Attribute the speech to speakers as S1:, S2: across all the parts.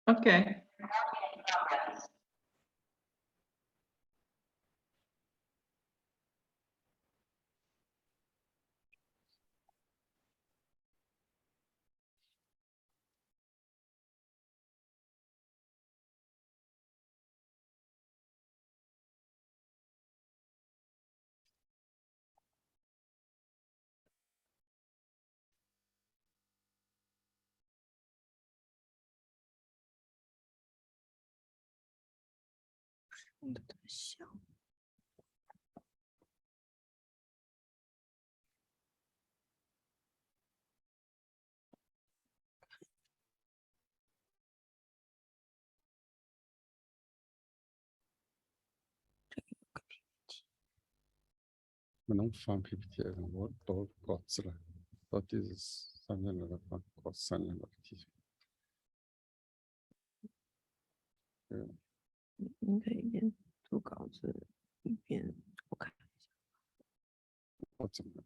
S1: Okay.
S2: 不能放 PPT，我都搞字了，到第3年了，搞3年了 PPT。
S3: 你可以一边读稿子一边我看一下。
S2: 我怎么了？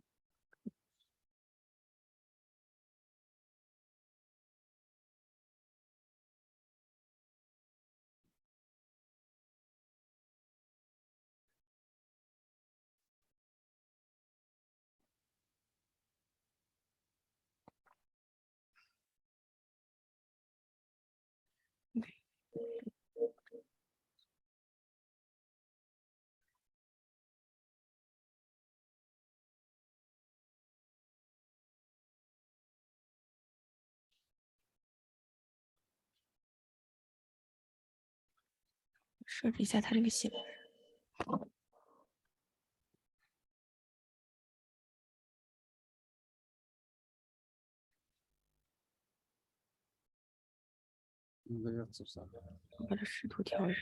S3: 设置一下它这个显示。
S2: 那要做啥？
S3: 我把它视图调一下。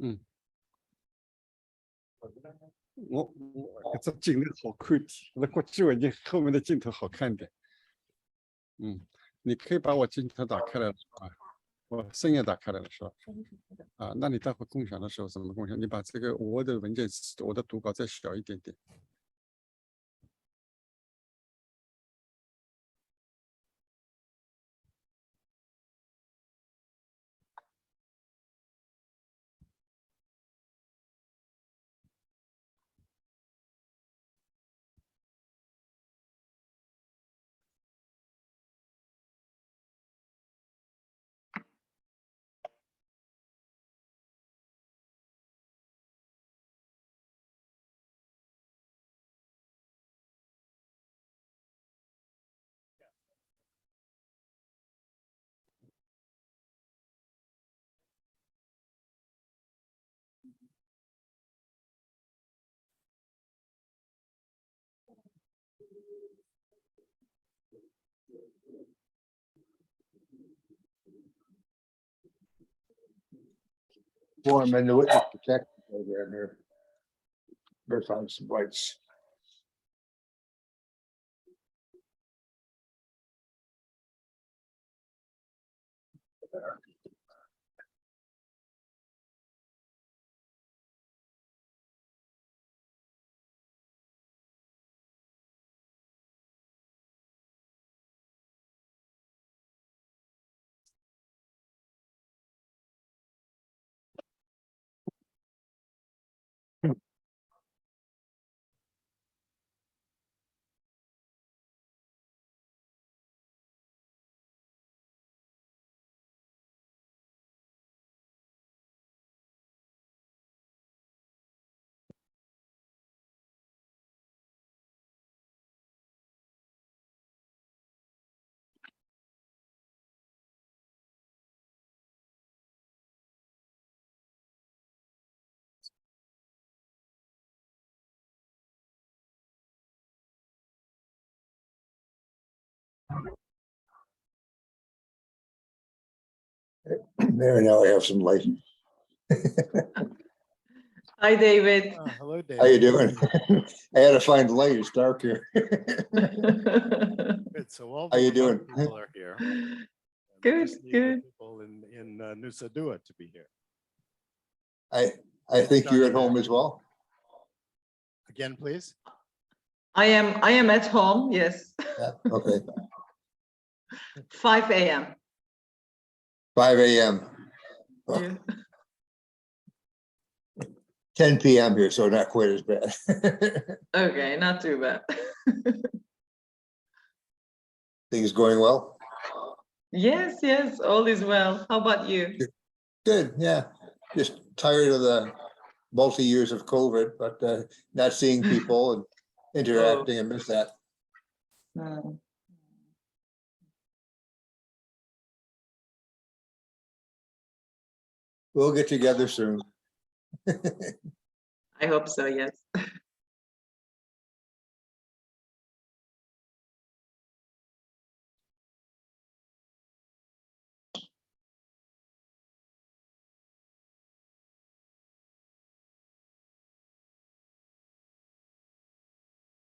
S2: 嗯。我这镜头好看点，那国际文件后面的镜头好看点。你可以把我镜头打开来了啊，我声也打开来了是吧？啊，那你待会共享的时候怎么共享？你把这个我的文件，我的读稿再小一点点。
S4: Form in the witness protection program here. Better find some rights. There now we have some light.
S1: Hi, David.
S5: Hello, David.
S4: How you doing? I had to find the light. It's dark here.
S5: Good. So
S4: How you doing?
S5: People are here. here. And we
S1: Good,
S5: just need the
S1: good.
S5: People in Nusa Dua to be here.
S4: I think you're at home as well.
S5: Again, please.
S1: I am at home, yes.
S4: Yeah, okay,
S1: 5 a.m.
S4: 5 a.m.
S1: Yeah.
S4: 10 p.m. here, so not quite as bad.
S1: Okay, not too bad.
S4: Things going well?
S1: Yes, yes, all is well. How about you?
S4: Good, yeah. Just tired of the multi-years of COVID, but not seeing people and interacting and miss that.
S1: Hmm.
S4: We'll get together soon.
S1: I hope so, yes.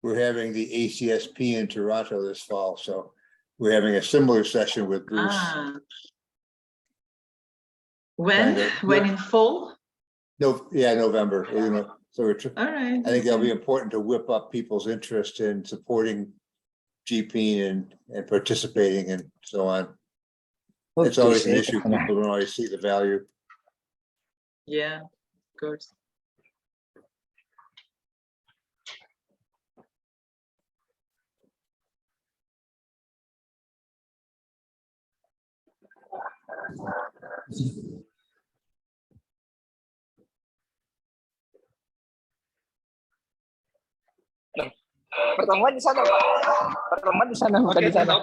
S4: We're having the ACSP in Toronto this fall, so we're having a similar session with Bruce.
S1: Ah. When?
S4: Kinda,
S1: When
S4: yeah.
S1: in fall?
S4: No, yeah, November, you know, so
S1: All right.
S4: I think that'll be
S1: okay.
S4: important to whip up people's interest in supporting GPEAN and participating and so on. It's always an issue. People don't always see the value.
S1: Yeah, of course.
S6: Pertemuan di sana, Pak. Pertemuan di sana, bukan di sana.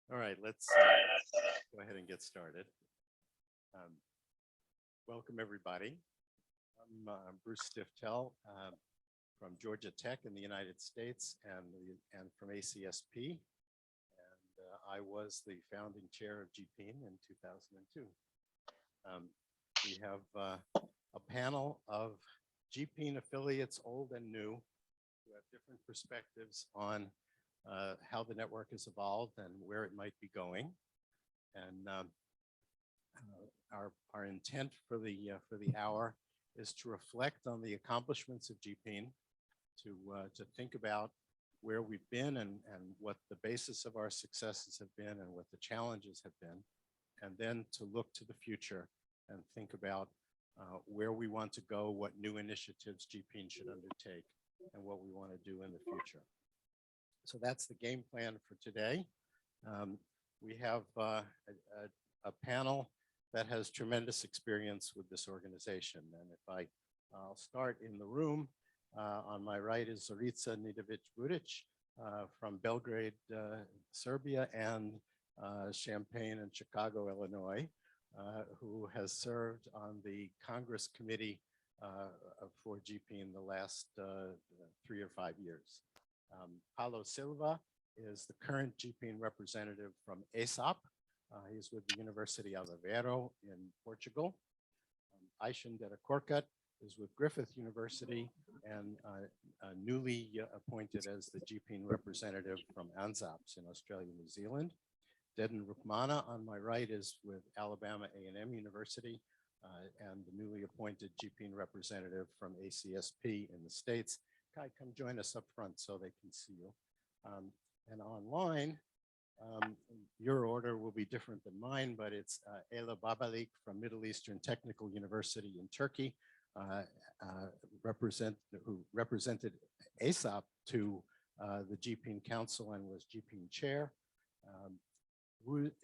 S5: All right, let's go ahead and get started. Welcome, everybody. I'm Bruce Stiftel. from Georgia Tech in the United States and from ACSP. And I was the founding chair of GPEAN in 2002. We have a panel of GPEAN affiliates, old and new, who have different perspectives on how the network has evolved and where it might be going. And our intent for the hour is to reflect on the accomplishments of GPEAN, to think about where we've been and what the basis of our successes have been and what the challenges have been, and then to look to the future and think about where we want to go, what new initiatives GPEAN should undertake, and what we want to do in the future. So that's the game plan for today. We have a panel that has tremendous experience with this organization. And if I'll start in the room, on my right is Zorica Nedovic-Budic from Belgrade, Serbia, and Champaign and Chicago, Illinois, who has served on the Congress Committee for GPEAN the last 3 or 5 years. Paulo Silva is the current GPEAN representative from ASAP. He's with the University of Aveiro in Portugal. Aysin Dedekorkut is with Griffith University and newly appointed as the GPEAN representative from ANZAPS in Australia, New Zealand. Deden Rukmana on my right is with Alabama A&M University and the newly appointed GPEAN representative from ACSP in the States. Kai, come join us up front so they can see you. And online, your order will be different than mine, but it's Babalik from Middle Eastern Technical University in Turkey, who represented ASAP to the GPEAN Council and was GPEAN chair.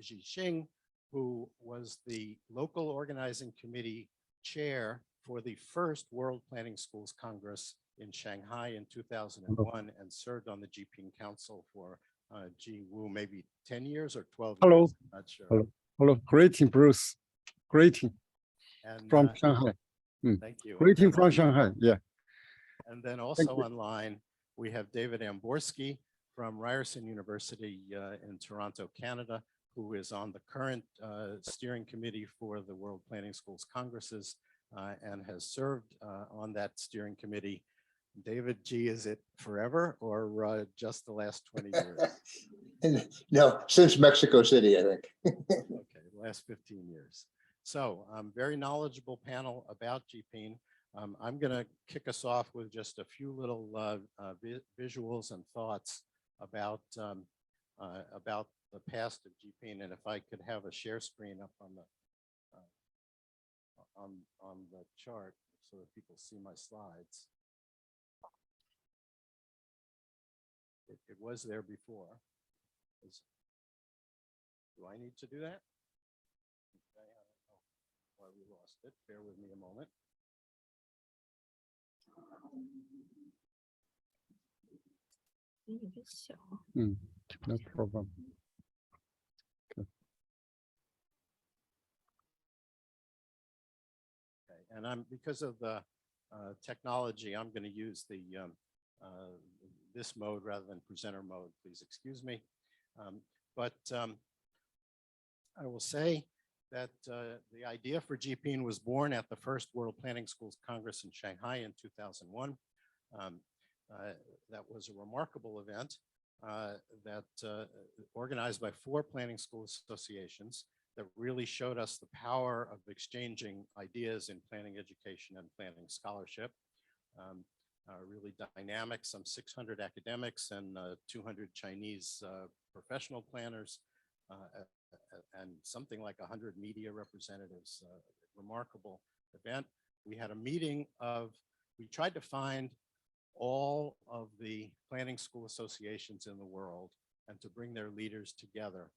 S5: Zhiqiang, who was the local organizing committee chair for the first World Planning Schools Congress in Shanghai in 2001 and served on the GPEAN Council for maybe 10 years or 12
S2: Hello.
S5: years, I'm not sure.
S2: Hello. Hello. Greeting, Bruce. Greeting
S5: And,
S2: from Shanghai.
S5: thank you.
S2: Greeting from Shanghai. Yeah.
S5: And then also
S2: you.
S5: online, we have David Amborski from Ryerson University in Toronto, Canada, who is on the current steering committee for the World Planning Schools Congresses and has served on that steering committee. David G, is it forever or just the last 20 years?
S4: No, since Mexico City, I think.
S5: Okay, the last 15 years. So very knowledgeable panel about GPEAN. I'm going to kick us off with just a few little visuals and thoughts about the past of GPEAN, and if I could have a share screen up on the chart so that people see my slides. It was there before. Do I need to do that? Okay, I don't know why we lost it. Bear with me a moment.
S2: No problem.
S5: Okay, and because of the technology, I'm going to use the this mode rather than presenter mode. Please excuse me. But I will say that the idea for GPEAN was born at the first World Planning Schools Congress in Shanghai in 2001. That was a remarkable event organized by 4 planning school associations that really showed us the power of exchanging ideas in planning education and planning scholarship. Really dynamic, some 600 academics and 200 Chinese professional planners and something like 100 media representatives. Remarkable event. We had a meeting we tried to find all of the planning school associations in the world and to bring their leaders together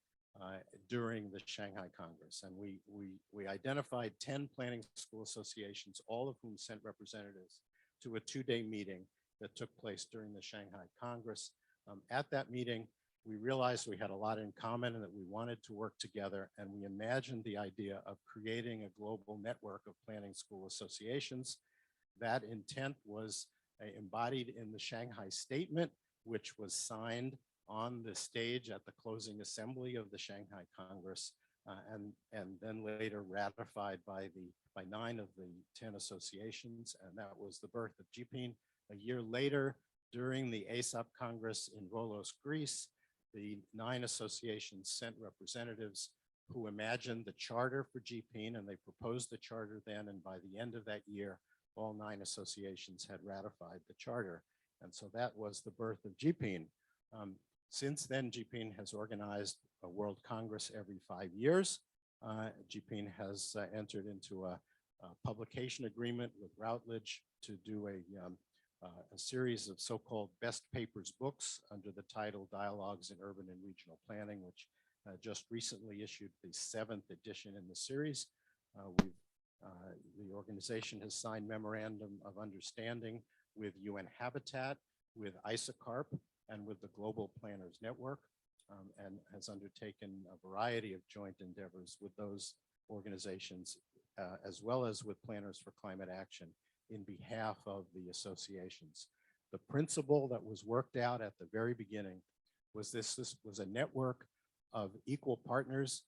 S5: during the Shanghai Congress. And we identified 10 planning school associations, all of whom sent representatives to a 2-day meeting that took place during the Shanghai Congress. At that meeting, we realized we had a lot in common and that we wanted to work together, and we imagined the idea of creating a global network of planning school associations. That intent was embodied in the Shanghai Statement, which was signed on the stage at the closing assembly of the Shanghai Congress, and then later ratified by 9 of the 10 associations, and that was the birth of GPEAN. A year later, during the ASAP Congress in Volos, Greece, the 9 associations sent representatives who imagined the charter for GPEAN, and they proposed the charter then, and by the end of that year, all 9 associations had ratified the charter. And so that was the birth of GPEAN. Since then, GPEAN has organized a World Congress every 5 years. GPEAN has entered into a publication agreement with Routledge to do a series of so-called best papers books under the title Dialogues in Urban and Regional Planning, which just recently issued the 7th edition in the series. The organization has signed memorandum of understanding with UN Habitat, with ISACARP, and with the Global Planners Network, and has undertaken a variety of joint endeavors with those organizations, as well as with Planners for Climate Action in behalf of the associations. The principle that was worked out at the very beginning was this was a network of equal partners,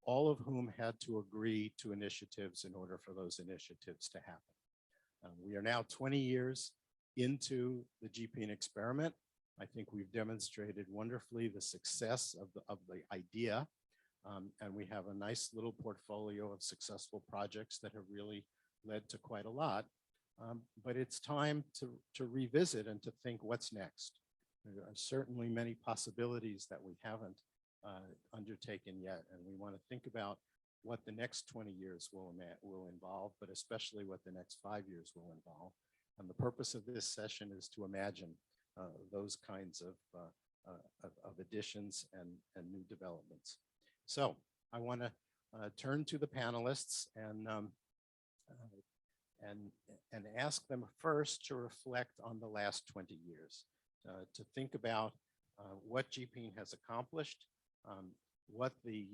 S5: all of whom had to agree to initiatives in order for those initiatives to happen. We are now 20 years into the GPEAN experiment. I think we've demonstrated wonderfully the success of the idea, and we have a nice little portfolio of successful projects that have really led to quite a lot. But it's time to revisit and to think what's next. There are certainly many possibilities that we haven't undertaken yet, and we want to think about what the next 20 years will involve, but especially what the next 5 years will involve. And the purpose of this session is to imagine those kinds of additions and new developments. So I want to turn to the panelists and ask them first to reflect on the last 20 years, to think about what GPEAN has accomplished, what the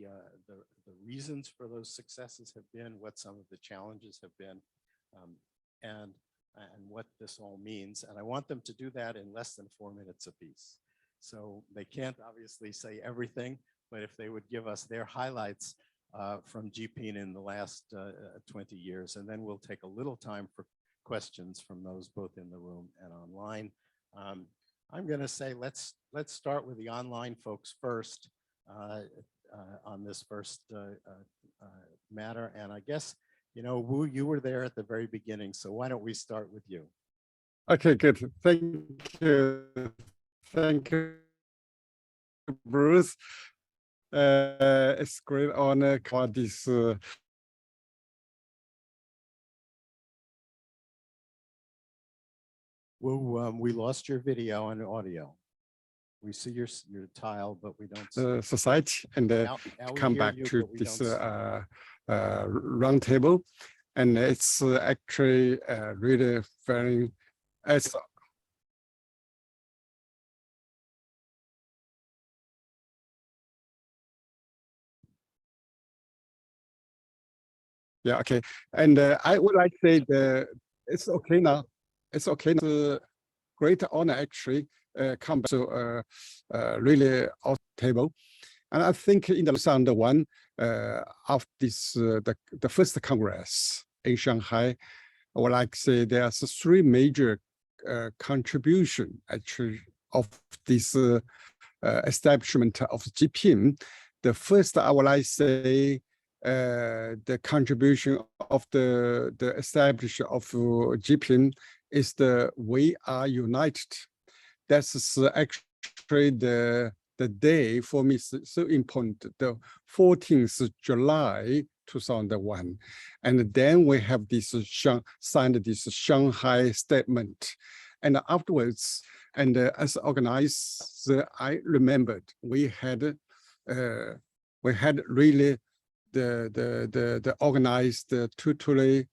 S5: reasons for those successes have been, what some of the challenges have been, and what this all means. And I want them to do that in less than 4 minutes apiece. So they can't obviously say everything, but if they would give us their highlights from GPEAN in the last 20 years, and then we'll take a little time for questions from those both in the room and online. I'm going to say let's start with the online folks first on this first matter. And I guess, you know, Wu, you were there at the very beginning, so why don't we start with you?
S2: Okay, good. Thank you. Thank you, Bruce. It's a great honor for this.
S5: Wu, we lost your video and audio. We see your tile, but we don't see.
S2: Society and
S5: Now we
S2: come
S5: hear
S2: back
S5: you,
S2: to
S5: but we
S2: this
S5: don't see.
S2: roundtable, and it's actually really very. It's yeah, okay, and I would like to say it's okay now. It's okay now. It's a great honor actually come back to really off table. And I think in the 2001 of this the first Congress in Shanghai, I would like to say there's 3 major contribution actually of this establishment of GPEAN. The first I would like to say the contribution of the establishment of GPEAN is the We Are United. That's actually the day for me is so important, the 14th July 2001. And then we have this signed this Shanghai Statement. And afterwards, and as organized, I remembered we had really the organized totally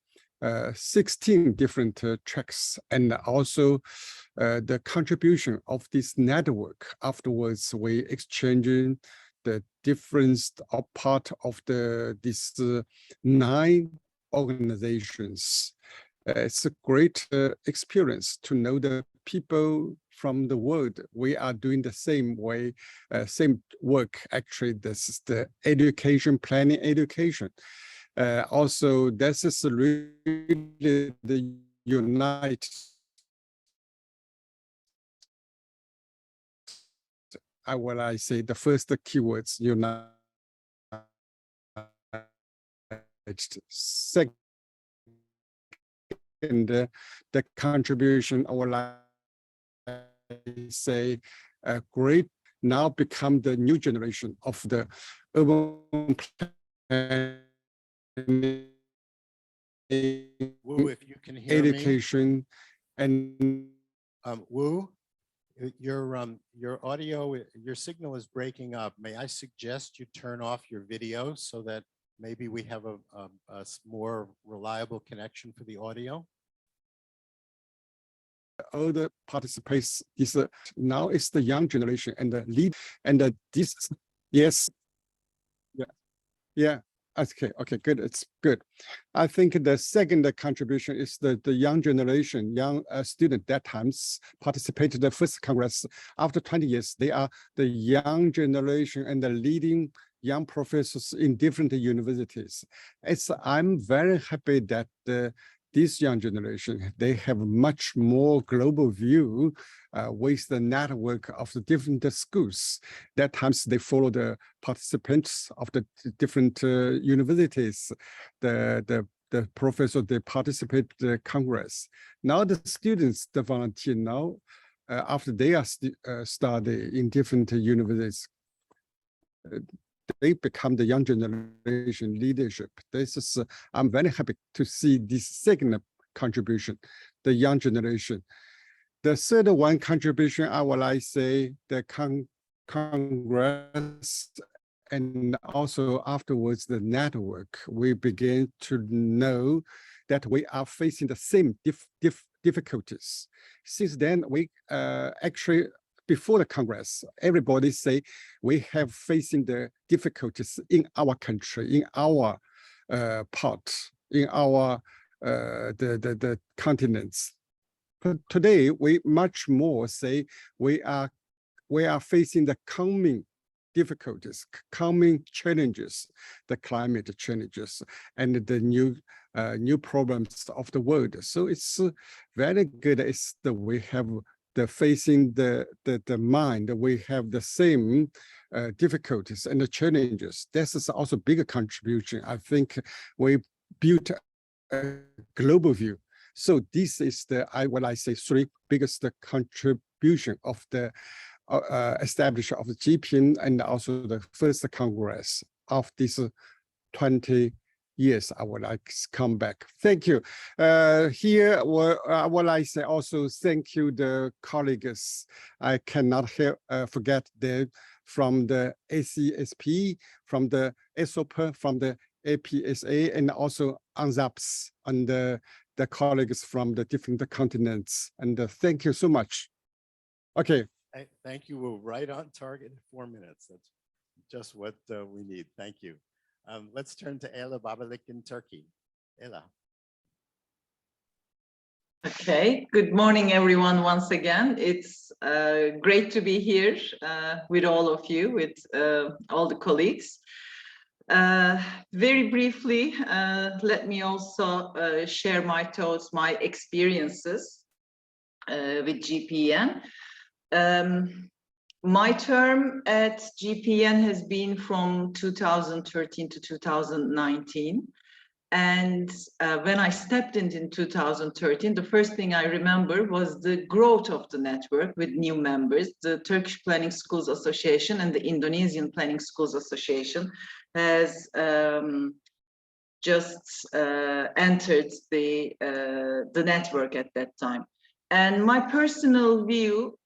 S2: 16 different tracks, and also the contribution of this network. Afterwards, we exchanging the difference of part of this 9 organizations It's a great experience to know the people from the world. We are doing the same way, same work. Actually, this is the education, planning education. Also, this is really the unite. I say the first keywords, unite. Second, the contribution, I would like to say, great now become the new generation of the urban planning,
S5: Wu, if you can hear me.
S2: education, and
S5: Wu, your audio, your signal is breaking up. May I suggest you turn off your video so that maybe we have a more reliable connection for the audio?
S2: all the participants is now it's the young generation and the lead and this, yes, yeah. Okay, good. It's good. I think the second contribution is the young generation, young student that times participated in the first Congress. After 20 years, they are the young generation and the leading young professors in different universities. I'm very happy that this young generation, they have much more global view with the network of the different schools. That times they follow the participants of the different universities, the professor, they participate the Congress. Now the students, the volunteer now, after they are study in different universities, they become the young generation leadership. This is, I'm very happy to see this second contribution, the young generation. The third one contribution, I would like to say the Congress and also afterwards the network, we begin to know that we are facing the same difficulties. Since then, we actually, before the Congress, everybody say we have facing the difficulties in our country, in our part, in our the continents. But today we much more say we are facing the coming difficulties, coming challenges, the climate challenges, and the new problems of the world. So it's very good. It's that we have the facing the mind, we have the same difficulties and the challenges. This is also a bigger contribution. I think we built a global view. So this is what I say, three biggest contribution of the establishment of the GPEAN and also the first Congress of this 20 years. I would like to come back. Thank you. Here, I would like to say also thank you, the colleagues. I cannot forget them from the ACSP, from the ESOP, from the APSA, and also ANZAPS, and the colleagues from the different continents. And thank you so much. Okay.
S5: Thank you. We're right on target in 4 minutes. That's just what we need. Thank you. Let's turn to Ela Babalik in Turkey. Ela.
S1: Okay, good morning, everyone, once again. It's great to be here with all of you, with all the colleagues. Very briefly, let me also share my thoughts, my experiences with GPEAN. My term at GPEAN has been from 2013 to 2019. And when I stepped in 2013, the first thing I remember was the growth of the network with new members. The Turkish Planning Schools Association and the Indonesian Planning Schools Association has just entered the network at that time. And my personal view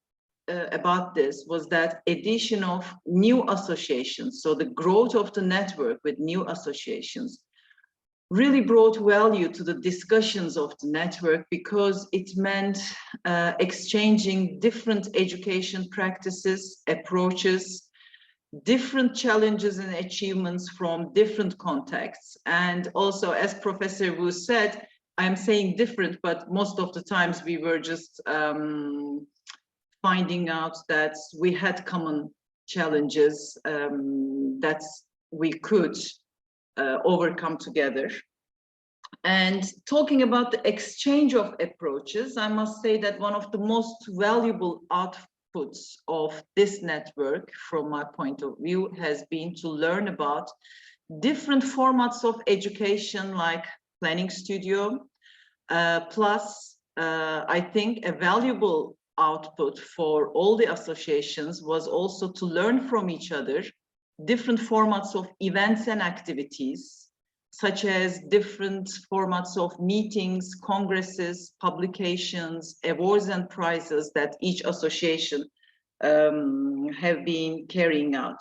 S1: about this was that addition of new associations, so the growth of the network with new associations, really brought value to the discussions of the network, because it meant exchanging different education practices, approaches, different challenges and achievements from different contexts. And also, as Professor Wu said, I'm saying different, but most of the times we were just finding out that we had common challenges that we could overcome together. And talking about the exchange of approaches, I must say that one of the most valuable outputs of this network, from my point of view, has been to learn about different formats of education, like planning studio, plus I think a valuable output for all the associations was also to learn from each other different formats of events and activities, such as different formats of meetings, congresses, publications, awards and prizes that each association have been carrying out.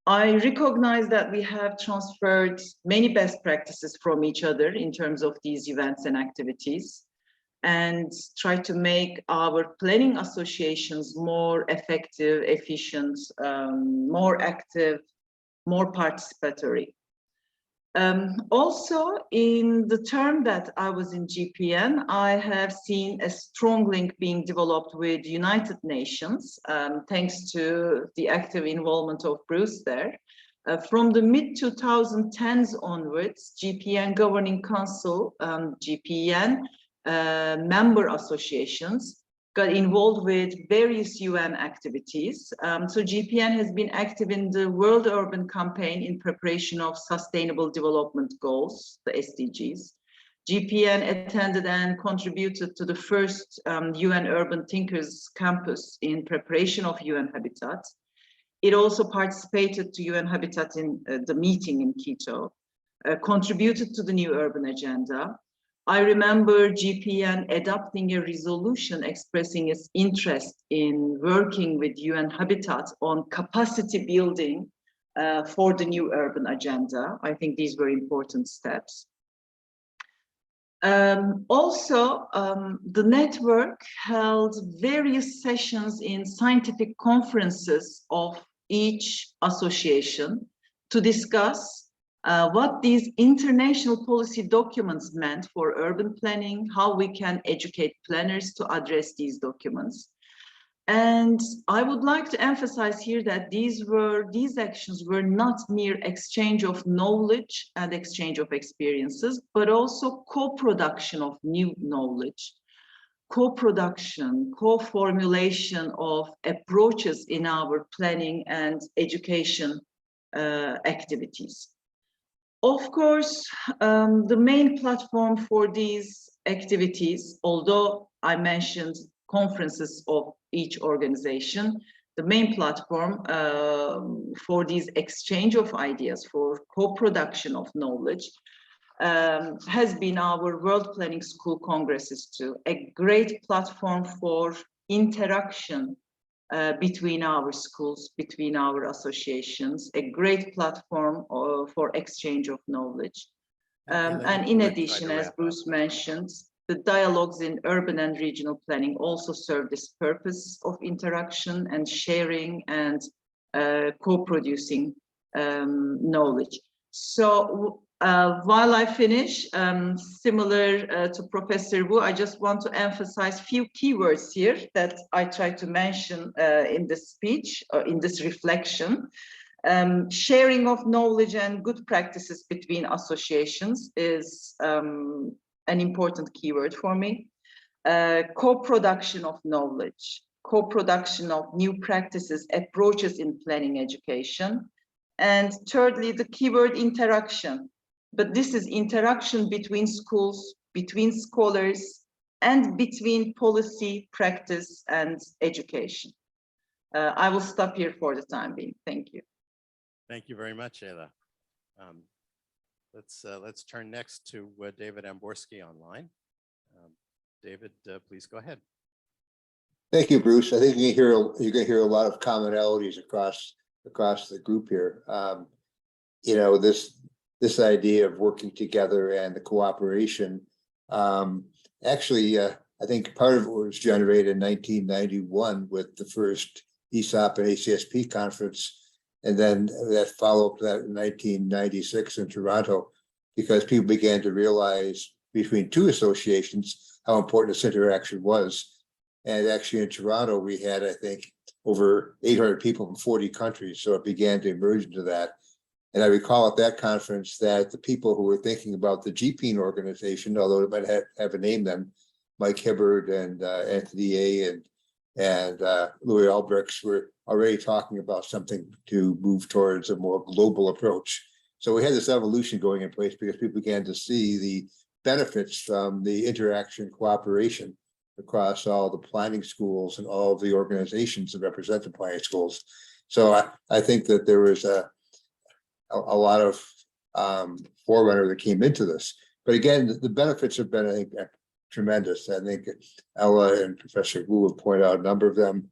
S1: I recognize that we have transferred many best practices from each other in terms of these events and activities, and try to make our planning associations more effective, efficient, more active, more participatory. Also, in the term that I was in GPEAN, I have seen a strong link being developed with United Nations, thanks to the active involvement of Bruce there. From the mid-2010s onwards, GPEAN Governing Council, GPEAN member associations got involved with various UN activities. So GPEAN has been active in the World Urban Campaign in preparation of Sustainable Development Goals, the SDGs. GPEAN attended and contributed to the first UN Urban Thinkers Campus in preparation of UN Habitat. It also participated to UN Habitat in the meeting in Quito, contributed to the new urban agenda. I remember GPEAN adopting a resolution expressing its interest in working with UN Habitat on capacity building for the new urban agenda. I think these were important steps. Also, the network held various sessions in scientific conferences of each association to discuss what these international policy documents meant for urban planning, how we can educate planners to address these documents. And I would like to emphasize here that these actions were not mere exchange of knowledge and exchange of experiences, but also co-production of new knowledge, co-production, co-formulation of approaches in our planning and education activities. Of course, the main platform for these activities, although I mentioned conferences of each organization, the main platform for these exchange of ideas, for co-production of knowledge, has been our World Planning School Congresses too, a great platform for interaction between our schools, between our associations, a great platform for exchange of knowledge. And in addition, as Bruce mentioned, the dialogues in urban and regional planning also serve this purpose of interaction and sharing and co-producing knowledge. So while I finish, similar to Professor Wu, I just want to emphasize few keywords here that I try to mention in this speech, in this reflection. Sharing of knowledge and good practices between associations is an important keyword for me. Co-production of knowledge, co-production of new practices, approaches in planning education. And thirdly, the keyword interaction. But this is interaction between schools, between scholars, and between policy, practice, and education. I will stop here for the time being. Thank you.
S5: Thank you very much, Ayla. Let's turn next to David Amborski online. David, please go ahead.
S4: Thank you, Bruce. I think you're gonna hear a lot of commonalities across the group here. You know, this idea of working together and the cooperation. Actually, I think part of it was generated in 1991 with the first ESOP and ACSP conference, and then that followed that in 1996 in Toronto, because people began to realize between two associations, how important this interaction was. And actually in Toronto, we had, I think, over 800 people from 40 countries. So it began to emerge into that. And I recall at that conference that the people who were thinking about the GPEAN organization, although it might have a name then, Mike Hibbard and Anthony A. and Louis Albrechts were already talking about something to move towards a more global approach. So we had this evolution going in place because people began to see the benefits from the interaction cooperation across all the planning schools and all of the organizations that represent the planning schools. So I think that there was a lot of forerunner that came into this. But again, the benefits have been, I think, tremendous. I think Ella and Professor Wu have pointed out a number of them.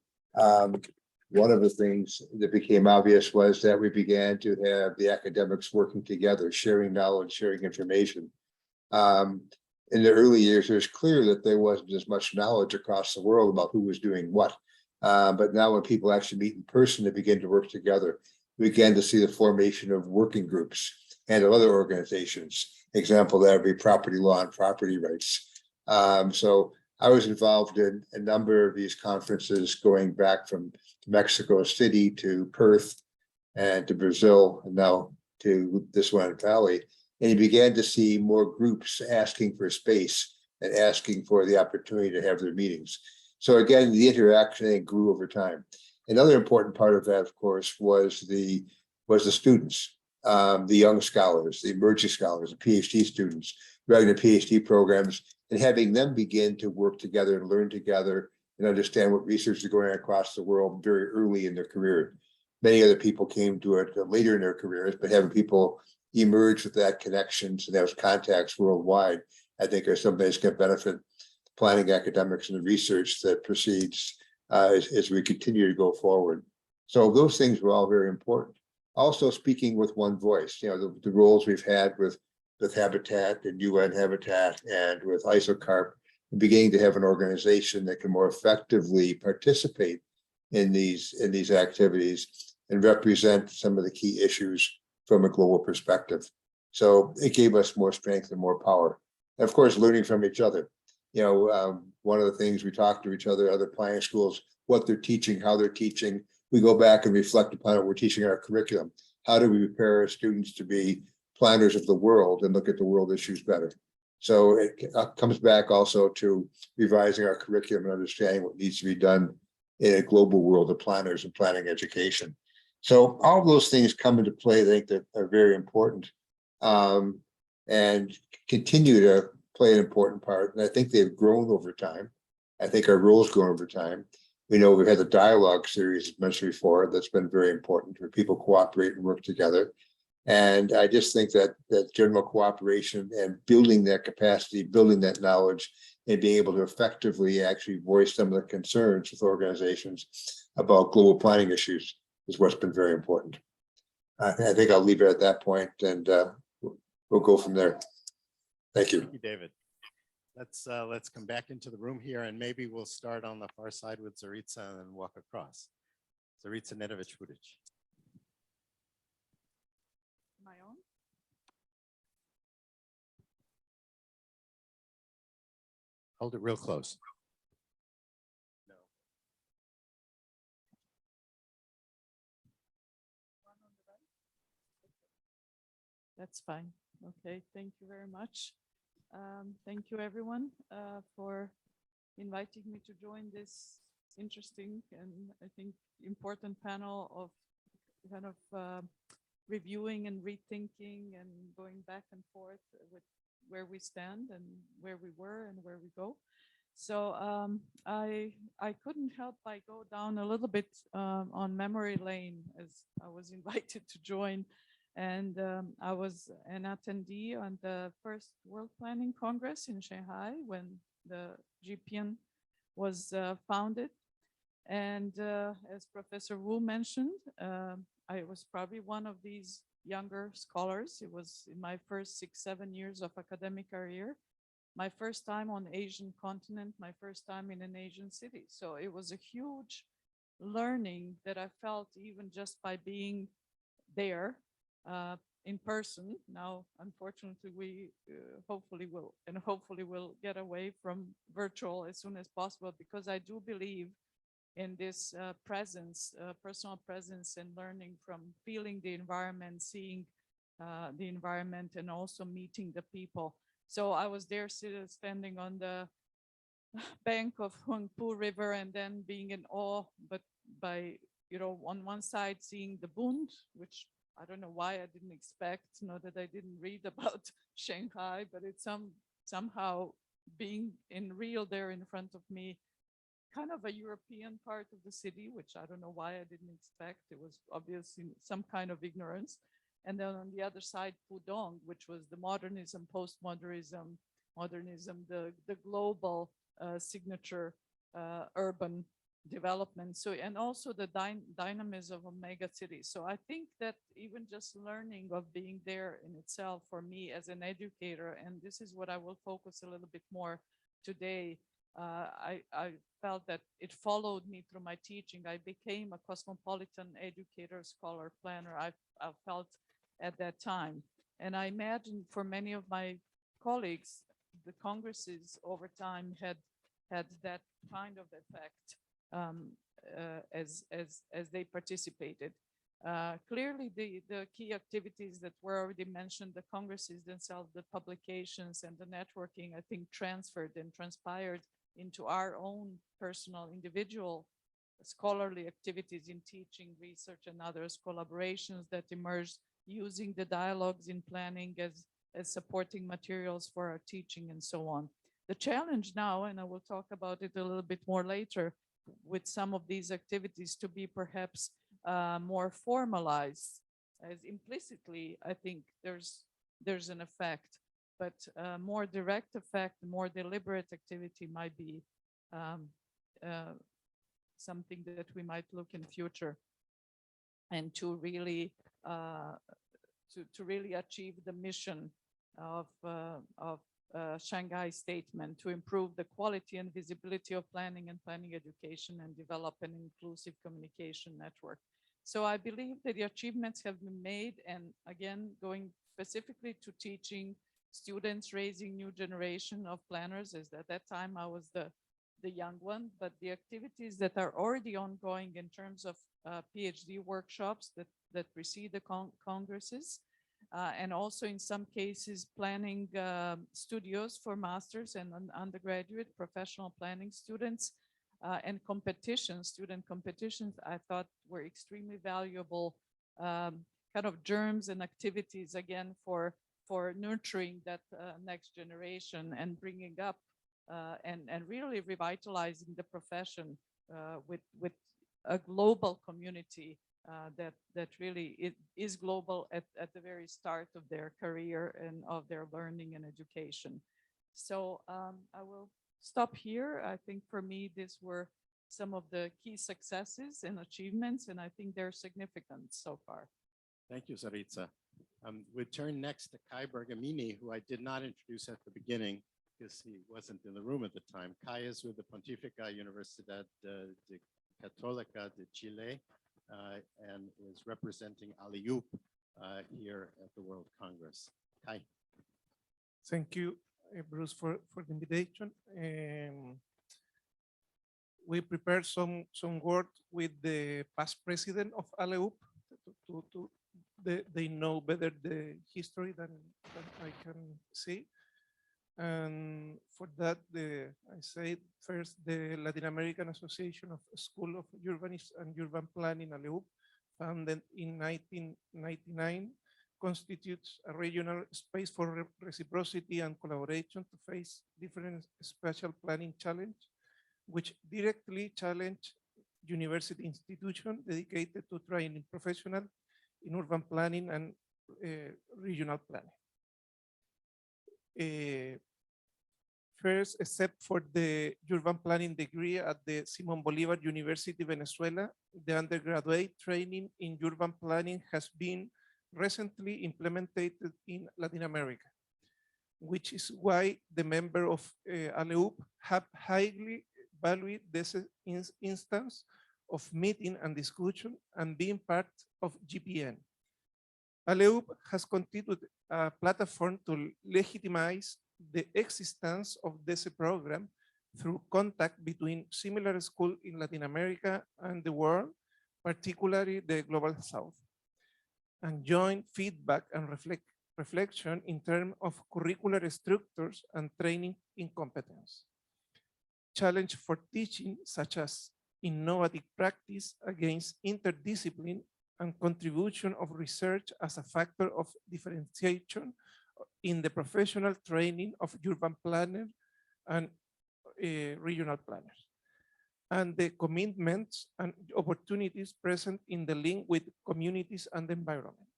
S4: One of the things that became obvious was that we began to have the academics working together, sharing knowledge, sharing information. In the early years, it was clear that there wasn't as much knowledge across the world about who was doing what. But now when people actually meet in person, they begin to work together. We began to see the formation of working groups and of other organizations. Example, that would be property law and property rights. So I was involved in a number of these conferences going back from Mexico City to Perth and to Brazil and now to this one in Valley. And you began to see more groups asking for space and asking for the opportunity to have their meetings. So again, the interaction grew over time. Another important part of that, of course, was the students, the young scholars, the emerging scholars, the PhD students, running the PhD programs, and having them begin to work together and learn together and understand what research is going on across the world very early in their career. Many other people came to it later in their careers, but having people emerge with that connections and those contacts worldwide, I think are something that's going to benefit planning academics and the research that proceeds as we continue to go forward. So those things were all very important. Also speaking with one voice, you know, the roles we've had with Habitat and UN Habitat and with ISOCARP, beginning to have an organization that can more effectively participate in these activities and represent some of the key issues from a global perspective. So it gave us more strength and more power. And of course, learning from each other. You know, one of the things we talk to each other, other planning schools, what they're teaching, how they're teaching. We go back and reflect upon what we're teaching in our curriculum. How do we prepare our students to be planners of the world and look at the world issues better? So it comes back also to revising our curriculum and understanding what needs to be done in a global world of planners and planning education. So all of those things come into play, I think, that are very important and continue to play an important part. And I think they've grown over time. I think our roles grown over time. We know we've had the dialogue series mentioned before that's been very important where people cooperate and work together. And I just think that general cooperation and building that capacity, building that knowledge, and being able to effectively actually voice some of the concerns with organizations about global planning issues is what's been very important. I think I'll leave it at that point and we'll go from there. Thank you.
S5: Thank you, David. Let's come back into the room here and maybe we'll start on the far side with Zorica and walk across. Zorica Nedovic-Budic.
S7: My own?
S5: Hold it real close. No.
S7: That's fine. Okay, thank you very much. Thank you everyone for inviting me to join this interesting and I think important panel of kind of reviewing and rethinking and going back and forth with where we stand and where we were and where we go. So I couldn't help but go down a little bit on memory lane as I was invited to join. And I was an attendee on the first World Planning Congress in Shanghai when the GPEAN was founded. And as Professor Wu mentioned, I was probably one of these younger scholars. It was in my first 6-7 years of academic career, my first time on Asian continent, my first time in an Asian city. So it was a huge learning that I felt even just by being there. in person. Now, unfortunately, we hopefully will get away from virtual as soon as possible, because I do believe in this presence, personal presence, and learning from feeling the environment, seeing the environment, and also meeting the people. So I was there standing on the bank of Huangpu River and then being in awe, but by, on one side seeing the Bund, which I don't know why I didn't expect, that I didn't read about Shanghai, but it's somehow being in real there in front of me, kind of a European part of the city, which I don't know why I didn't expect. It was obviously some kind of ignorance. And then on the other side, Pudong, which was the modernism, postmodernism, the global signature urban development. So, and also the dynamism of mega cities. So I think that even just learning of being there in itself, for me as an educator, and this is what I will focus a little bit more today, I felt that it followed me through my teaching. I became a cosmopolitan educator, scholar, planner. I felt at that time. And I imagine for many of my colleagues, the congresses over time had that kind of effect as they participated. Clearly, the key activities that were already mentioned, the congresses themselves, the publications, and the networking, I think transferred and transpired into our own personal, individual scholarly activities in teaching, research, and others, collaborations that emerged using the dialogues in planning as supporting materials for our teaching and so on. The challenge now, and I will talk about it a little bit more later, with some of these activities to be perhaps more formalized, as implicitly, I think there's an effect, but more direct effect, more deliberate activity might be something that we might look in future, and to really achieve the mission of Shanghai Statement, to improve the quality and visibility of planning and planning education, and develop an inclusive communication network. So I believe that the achievements have been made, and again, going specifically to teaching students, raising new generation of planners, as at that time I was the young one, but the activities that are already ongoing in terms of PhD workshops that precede the congresses, and also in some cases planning studios for masters and undergraduate professional planning students, and student competitions, I thought were extremely valuable kind of germs and activities, again, for nurturing that next generation and bringing up and really revitalizing the profession with a global community that really is global at the very start of their career and of their learning and education. So I will stop here. I think for me, these were some of the key successes and achievements, and I think they're significant so far.
S5: Thank you, Zorica. We turn next to Kai Bergamini, who I did not introduce at the beginning because he wasn't in the room at the time. Kai is with the Pontificia Universidad de Católica de Chile and is representing ALIUP here at the World Congress. Kai.
S8: Thank you, Bruce, for the invitation. We prepared some work with the past president of ALIUP. They know better the history than I can see. And for that, I say first, the Latin American Association of School of Urbanists and Urban Planning, ALIUP, founded in 1999, constitutes a regional space for reciprocity and collaboration to face different spatial planning challenges, which directly challenge university institutions dedicated to training professionals in urban planning and regional planning. First, except for the urban planning degree at the Simón Bolívar University, Venezuela, the undergraduate training in urban planning has been recently implemented in Latin America, which is why the members of ALIUP have highly valued this instance of meeting and discussion and being part of GPEAN. ALEUP has constituted a platform to legitimize the existence of this program through contact between similar schools in Latin America and the world, particularly the Global South, and joint feedback and reflection in terms of curricular structures and training in competence. Challenge for teaching, such as innovative practice against interdiscipline and contribution of research as a factor of differentiation in the professional training of urban planners and regional planners, and the commitments and opportunities present in the link with communities and the environment.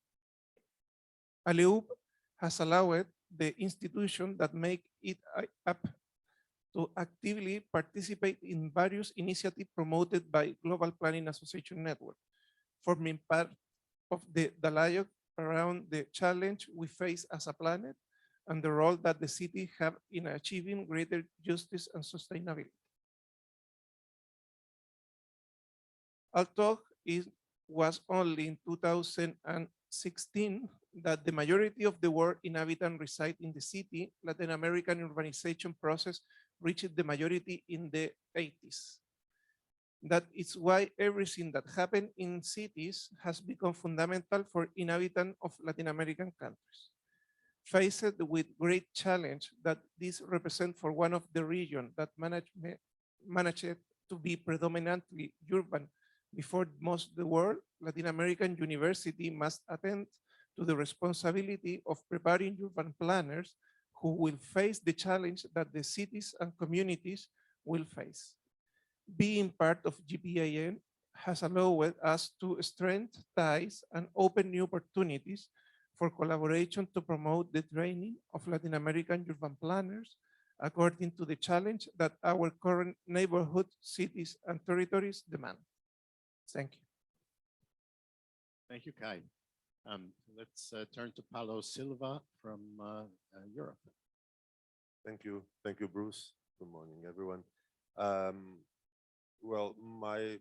S8: ALEUP has allowed the institution that make it up to actively participate in various initiatives promoted by Global Planning Association Network, forming part of the dialogue around the challenge we face as a planet and the role that the city have in achieving greater justice and sustainability. Although it was only in 2016 that the majority of the world inhabitants reside in the city, Latin American urbanization process reached the majority in the 80s. That is why everything that happened in cities has become fundamental for inhabitants of Latin American countries. Faced with great challenge that this represent for one of the region that managed to be predominantly urban before most of the world, Latin American university must attend to the responsibility of preparing urban planners who will face the challenge that the cities and communities will face. Being part of GPEAN has allowed us to strengthen ties and open new opportunities for collaboration to promote the training of Latin American urban planners according to the challenge that our current neighborhood, cities, and territories demand. Thank you.
S5: Thank you, Kai. Let's turn to Paulo Silva from Europe.
S9: Thank you, Bruce. Good morning, everyone. Well, my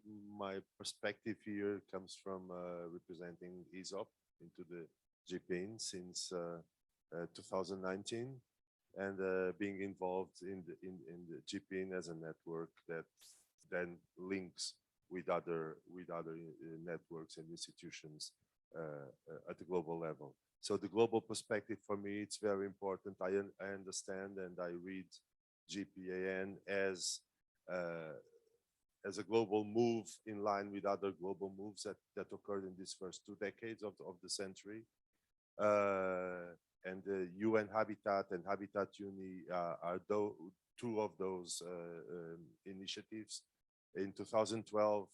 S9: perspective here comes from representing ESOP into the GPEAN since 2019, and being involved in the GPEAN as a network that then links with other networks and institutions at the global level. So the global perspective for me, it's very important. I understand and I read GPEAN as a global move in line with other global moves that occurred in these first 2 decades of the century. And the UN Habitat and Habitat Uni are two of those initiatives. In 2012,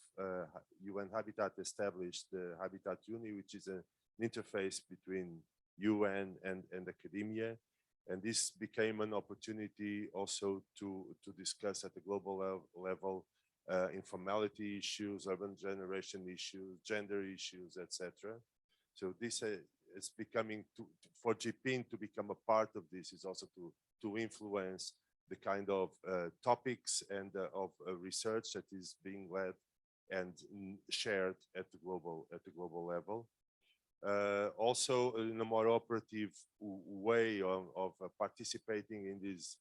S9: UN Habitat established the Habitat Uni, which is an interface between UN and academia. And this became an opportunity also to discuss at the global level informality issues, urban generation issues, gender issues, etc. So this is becoming, for GPEAN to become a part of this is also to influence the kind of topics and of research that is being led and shared at the global level. Also in a more operative way of participating in this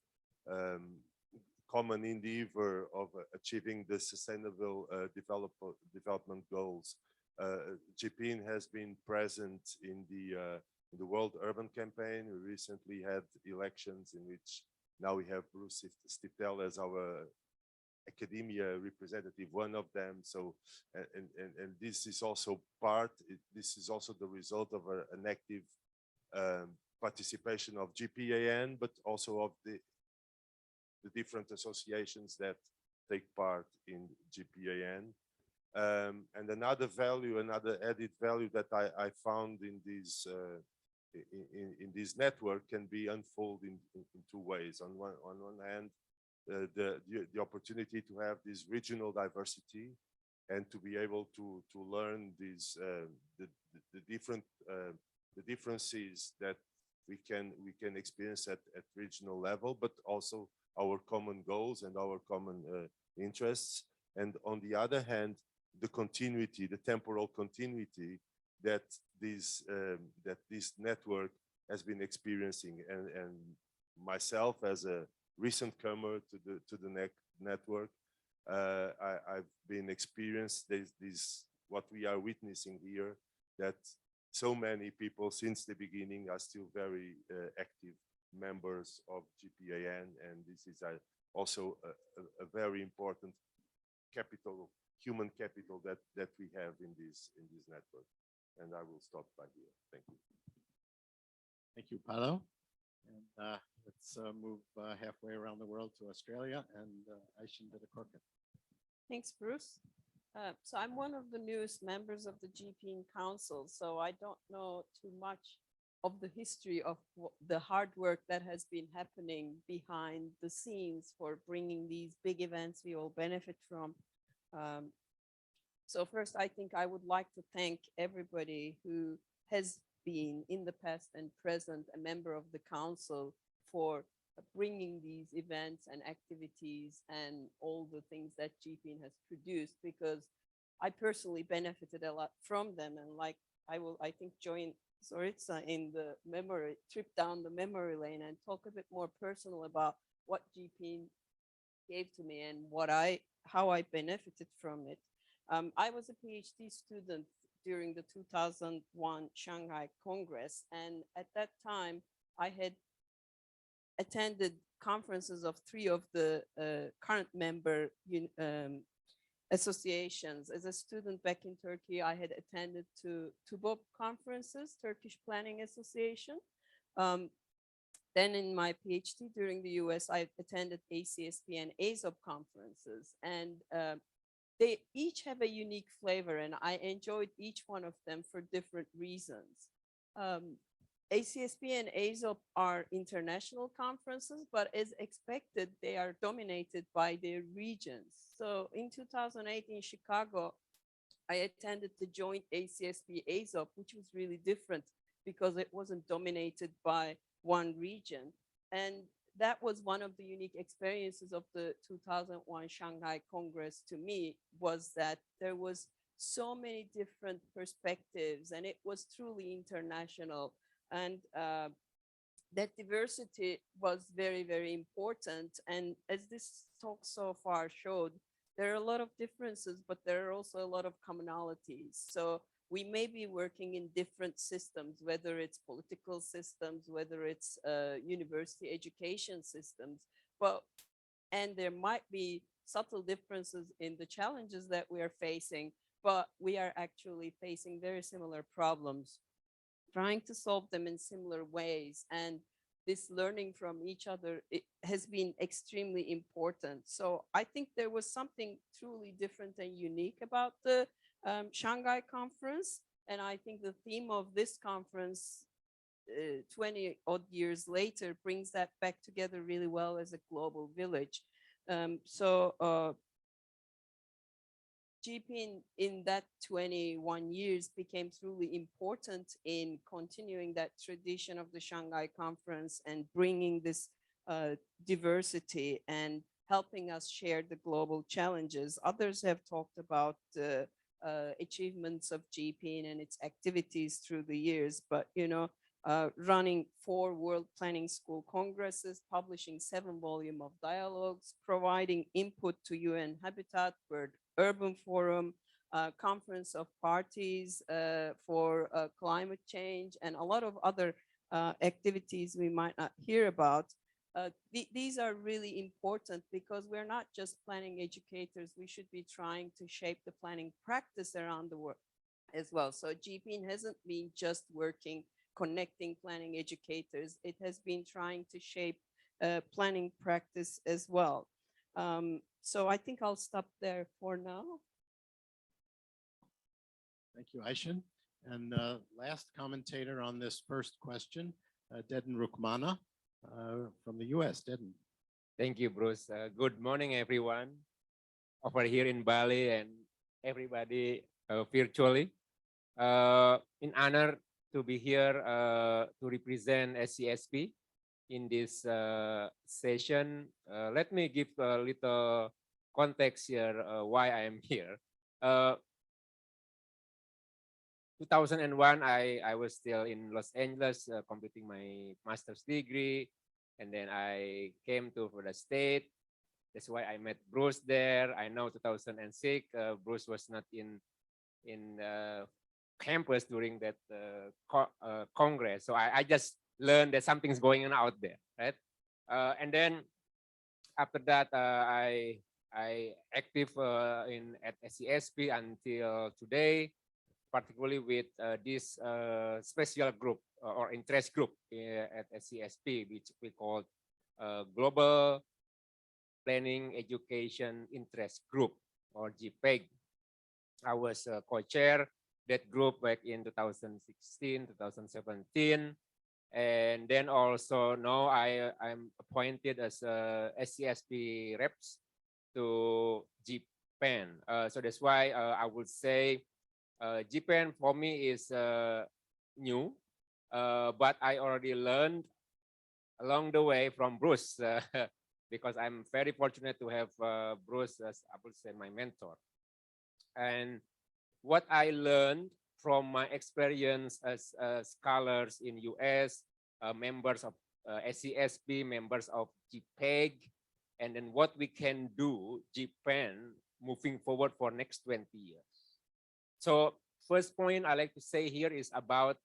S9: common endeavor of achieving the sustainable development goals. GPEAN has been present in the World Urban Campaign. We recently had elections in which now we have Bruce Stiftel as our academia representative, one of them. So, and this is also this is also the result of an active participation of GPEAN, but also of the different associations that take part in GPEAN. And another value, another added value that I found in this network can be unfolded in 2 ways. On one hand, the opportunity to have this regional diversity and to be able to learn these the differences that we can experience at regional level, but also our common goals and our common interests. And on the other hand, the continuity, the temporal continuity that this network has been experiencing, and myself as a recent comer to the network, I've been experienced this what we are witnessing here, that so many people since the beginning are still very active members of GPEAN, and this is also a very important capital, human capital that we have in this network. And I will stop by here. Thank you.
S5: Thank you, Paulo. And let's move halfway around the world to Australia, and Aysin Dedekorkut.
S3: Thanks, Bruce. So I'm one of the newest members of the GPEAN Council, so I don't know too much of the history of the hard work that has been happening behind the scenes for bringing these big events we all benefit from. So first, I think I would like to thank everybody who has been in the past and present a member of the council for bringing these events and activities and all the things that GPEAN has produced, because I personally benefited a lot from them. And like I think join Zorica in the trip down the memory lane and talk a bit more personal about what GPEAN gave to me and how I benefited from it. I was a PhD student during the 2001 Shanghai Congress, and at that time I had attended conferences of 3 of the current member associations. As a student back in Turkey, I had attended to TUBOP conferences, Turkish Planning Association. Then in my PhD during the US, I attended ACSP and ASOP conferences, and they each have a unique flavor, and I enjoyed each one of them for different reasons. ACSP and ASOP are international conferences, but as expected, they are dominated by their regions. So in 2008 in Chicago, I attended the joint ACSP-ASOP, which was really different because it wasn't dominated by one region. And that was one of the unique experiences of the 2001 Shanghai Congress to me, was that there was so many different perspectives and it was truly international. And that diversity was very, very important. And as this talk so far showed, there are a lot of differences, but there are also a lot of commonalities. So we may be working in different systems, whether it's political systems, whether it's university education systems, and there might be subtle differences in the challenges that we are facing, but we are actually facing very similar problems, trying to solve them in similar ways. And this learning from each other, it has been extremely important. So I think there was something truly different and unique about the Shanghai conference. And I think the theme of this conference 20 odd years later brings that back together really well as a global village. GPEAN in that 21 years became truly important in continuing that tradition of the Shanghai conference and bringing this diversity and helping us share the global challenges. Others have talked about the achievements of GPEAN and its activities through the years, but running 4 World Planning School Congresses, publishing 7 volumes of dialogues, providing input to UN Habitat, World Urban Forum, Conference of Parties for Climate Change, and a lot of other activities we might not hear about. These are really important because we're not just planning educators, we should be trying to shape the planning practice around the world as well. So GPEAN hasn't been just working connecting planning educators, it has been trying to shape planning practice as well. So I think I'll stop there for now.
S5: Thank you, Aysin. And last commentator on this first question, Deden Rukmana from the US. Deden.
S10: Thank you, Bruce. Good morning, everyone over here in Bali and everybody virtually. In honor to be here to represent SCSP in this session. Let me give a little context here why I am here. 2001, I was still in Los Angeles completing my master's degree. And then I came to the state. That's why I met Bruce there. I know 2006, Bruce was not in campus during that Congress. So I just learned that something's going on out there, right? And then after that, I active at SCSP until today, particularly with this special group or interest group at SCSP, which we call Global Planning Education Interest Group, or GPEAN. I was co-chair that group back in 2016, 2017. And then also now I'm appointed as SCSP reps to GPEAN. So that's why I would say GPEAN for me is new, but I already learned along the way from Bruce because I'm very fortunate to have Bruce as, I would say, my mentor. And what I learned from my experience as scholars in US, members of SCSP, members of GPEAN, and then what we can do, GPEAN, moving forward for next 20 years. So first point I like to say here is about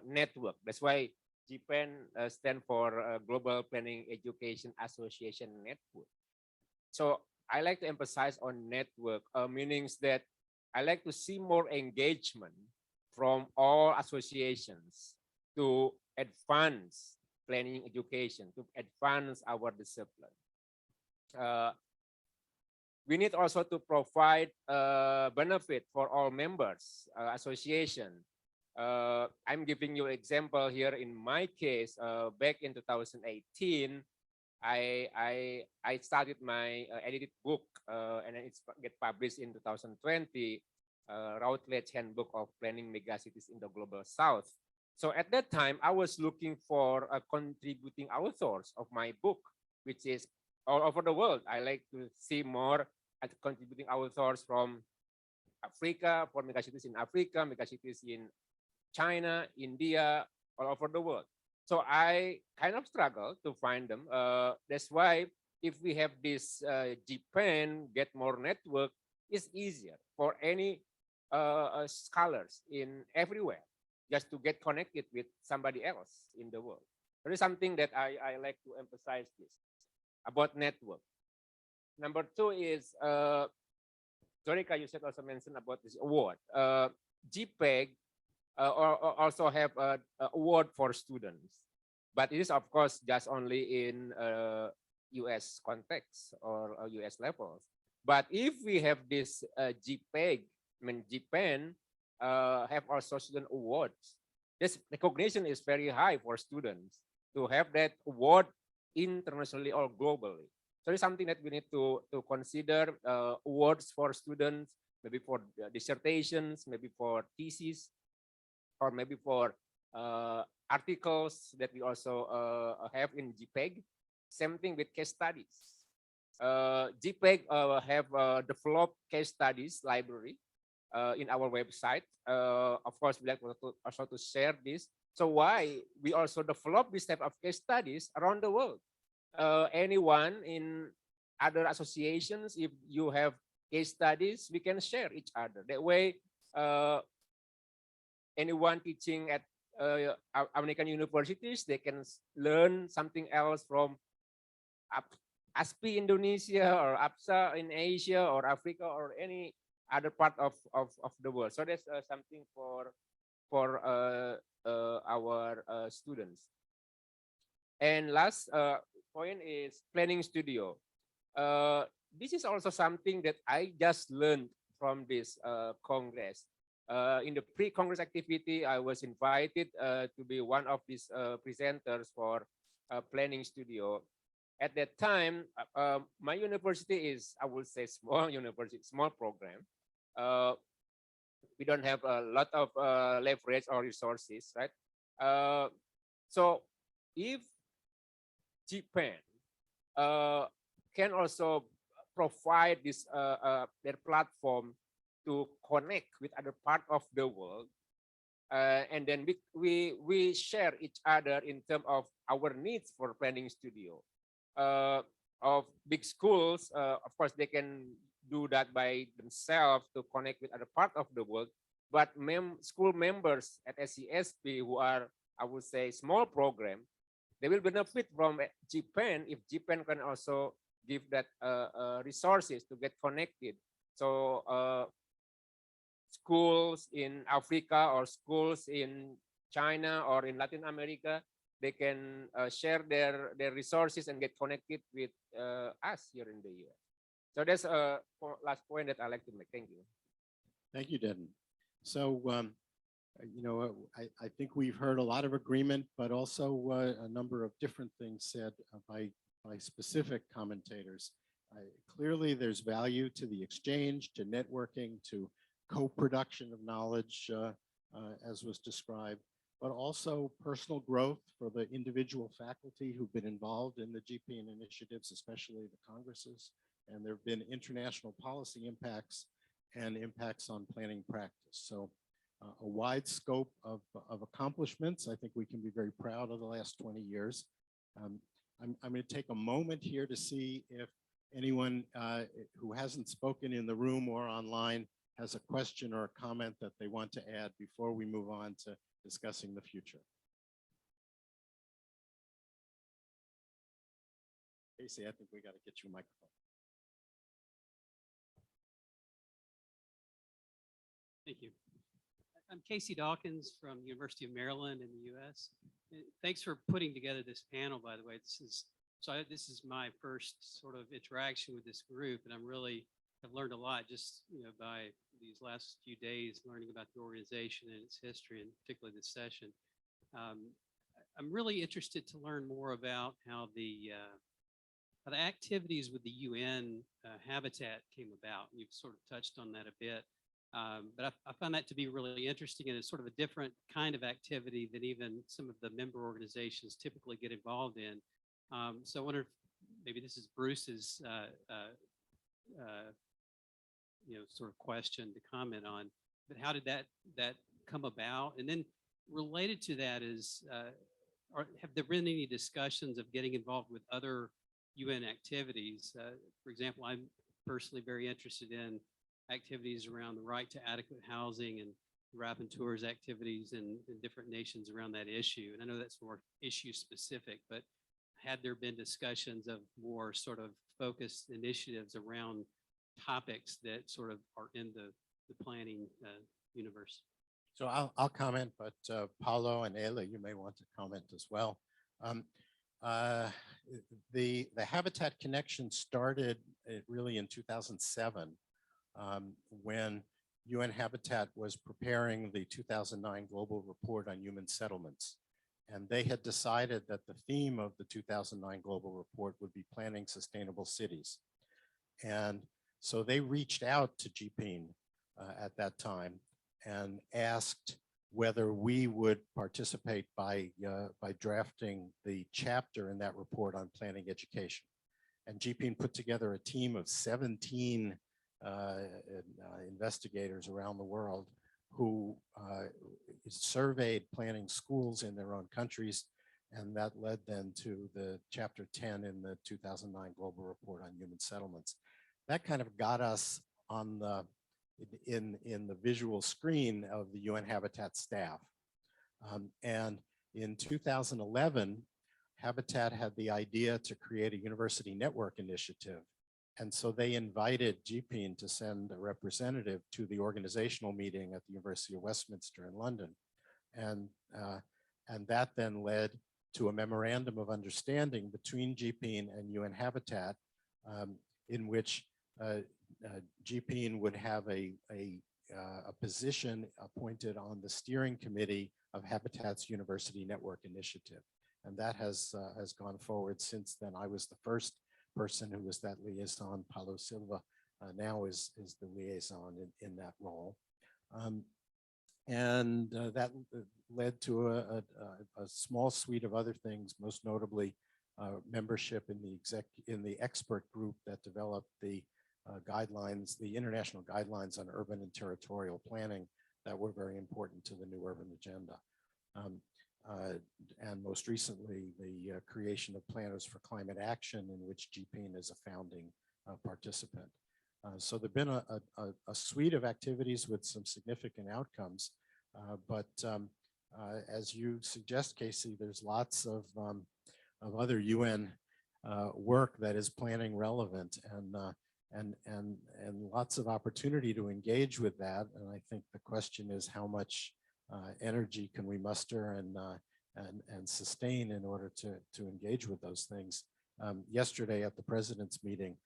S10: network. That's why GPEAN stands for Global Planning Education Association Network. So I like to emphasize on network, meanings that I like to see more engagement from all associations to advance planning education, to advance our discipline. We need also to provide benefit for all members, association. I'm giving you an example here. In my case, back in 2018, I started my edited book, and then it's get published in 2020, Routledge Handbook of Planning Megacities in the Global South. So at that time, I was looking for contributing authors of my book, which is all over the world. I like to see more contributing authors from Africa, for megacities in Africa, megacities in China, India, all over the world. So I kind of struggle to find them. That's why if we have this GPEAN, get more network, it's easier for any scholars in everywhere just to get connected with somebody else in the world. There is something that I like to emphasize this about network. Number two is, Zorica, you said also mentioned about this award. GPEAN also have an award for students, but it is of course just only in US context or US levels. But if we have this GPEAN, I mean GPEAN have also student awards, this recognition is very high for students to have that award internationally or globally. So it's something that we need to consider, awards for students, maybe for dissertations, maybe for theses, or maybe for articles that we also have in GPEAN. Same thing with case studies. GPEAN have developed case studies library in our website. Of course, we like also to share this. So why we also develop this type of case studies around the world. Anyone in other associations, if you have case studies, we can share each other. That way, anyone teaching at American universities, they can learn something else from ASPI Indonesia or APSA in Asia or Africa or any other part of the world. So that's something for our students. And last point is planning studio. This is also something that I just learned from this Congress. In the pre-Congress activity, I was invited to be one of these presenters for planning studio. At that time, my university is, I would say, small university, small program. We don't have a lot of leverage or resources, right? So if GPEAN can also provide this their platform to connect with other part of the world. And then we share each other in terms of our needs for planning studio. Of big schools, of course, they can do that by themselves to connect with other part of the world. But school members at SCSP who are, I would say, small program, they will benefit from GPEAN if GPEAN can also give that resources to get connected. So schools in Africa or schools in China or in Latin America, they can share their resources and get connected with us here in the US. So that's a last point that I like to make. Thank you.
S5: Thank you, Deden. So, you know, I think we've heard a lot of agreement, but also a number of different things said by specific commentators. Clearly, there's value to the exchange, to networking, to co-production of knowledge, as was described, but also personal growth for the individual faculty who've been involved in the GPEAN initiatives, especially the congresses. And there have been international policy impacts and impacts on planning practice. So a wide scope of accomplishments. I think we can be very proud of the last 20 years. I'm going to take a moment here to see if anyone who hasn't spoken in the room or online has a question or a comment that they want to add before we move on to discussing the future. Casey, I think we got to get you a microphone.
S11: Thank you. I'm Casey Dawkins from the University of Maryland in the US. Thanks for putting together this panel, by the way. This is my first sort of interaction with this group, and I'm really have learned a lot just by these last few days, learning about the organization and its history, and particularly this session. I'm really interested to learn more about how the activities with the UN habitat came about. You've sort of touched on that a bit. But I found that to be really interesting, and it's sort of a different kind of activity than even some of the member organizations typically get involved in. So I wonder if maybe this is Bruce's sort of question to comment on, but how did that come about? And then related to that is, have there been any discussions of getting involved with other UN activities? For example, I'm personally very interested in activities around the right to adequate housing and rapporteurs activities in different nations around that issue. And I know that's more issue specific, but had there been discussions of more sort of focused initiatives around topics that sort of are in the planning universe?
S5: So I'll comment, but Paulo and Ayla, you may want to comment as well. The Habitat Connection started really in 2007 when UN Habitat was preparing the 2009 Global Report on Human Settlements. And they had decided that the theme of the 2009 Global Report would be planning sustainable cities. And so they reached out to GPEAN at that time and asked whether we would participate by drafting the chapter in that report on planning education. And GPEAN put together a team of 17 investigators around the world who surveyed planning schools in their own countries, and that led then to the chapter 10 in the 2009 Global Report on Human Settlements. That kind of got us on the in the visual screen of the UN Habitat staff. And in 2011, Habitat had the idea to create a university network initiative. And so they invited GPEAN to send a representative to the organizational meeting at the University of Westminster in London. And that then led to a memorandum of understanding between GPEAN and UN Habitat, in which GPEAN would have a position appointed on the steering committee of Habitat's University Network Initiative. And that has gone forward since then. I was the first person who was that liaison. Paulo Silva now is the liaison in that role. And that led to a small suite of other things, most notably membership in the expert group that developed the guidelines, the international guidelines on urban and territorial planning that were very important to the new urban agenda. And most recently, the creation of Planners for Climate Action, in which GPEAN is a founding participant. So there've been a suite of activities with some significant outcomes, but as you suggest, Casey, there's lots of other UN work that is planning relevant, and lots of opportunity to engage with that. And I think the question is, how much energy can we muster and sustain in order to engage with those things? Yesterday at the president's meeting,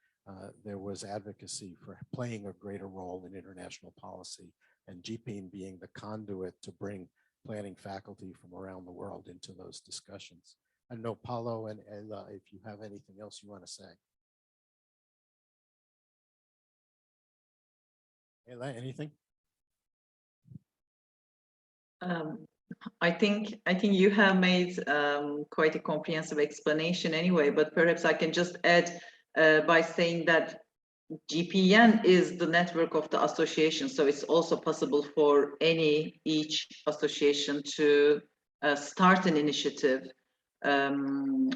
S5: there was advocacy for playing a greater role in international policy, and GPEAN being the conduit to bring planning faculty from around the world into those discussions. I know, Paulo and Ella, if you have anything else you want to say. Ella, anything?
S1: I think you have made quite a comprehensive explanation anyway, but perhaps I can just add by saying that GPEAN is the network of the association, so it's also possible for each association to start an initiative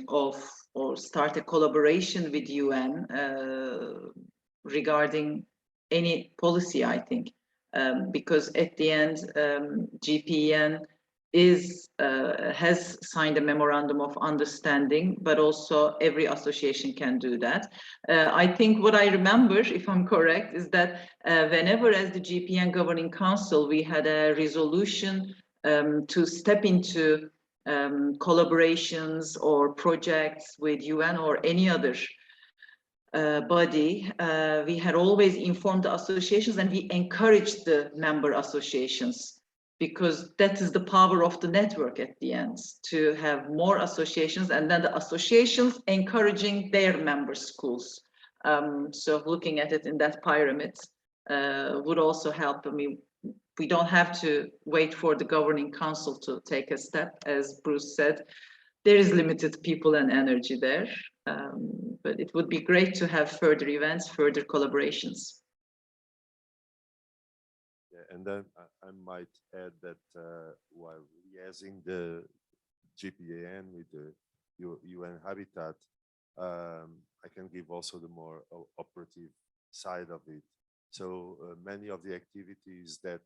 S1: or start a collaboration with UN regarding any policy, I think, because at the end, GPEAN has signed a memorandum of understanding, but also every association can do that. I think what I remember, if I'm correct, is that whenever as the GPEAN Governing Council, we had a resolution to step into collaborations or projects with UN or any other body, we had always informed the associations and we encouraged the member associations, because that is the power of the network at the end, to have more associations and then the associations encouraging their member schools. So looking at it in that pyramid would also help. I mean, we don't have to wait for the governing council to take a step. As Bruce said, there is limited people and energy there, but it would be great to have further events, further collaborations.
S9: And then I might add that while liaising the GPEAN with the UN Habitat, I can give also the more operative side of it. So many of the activities that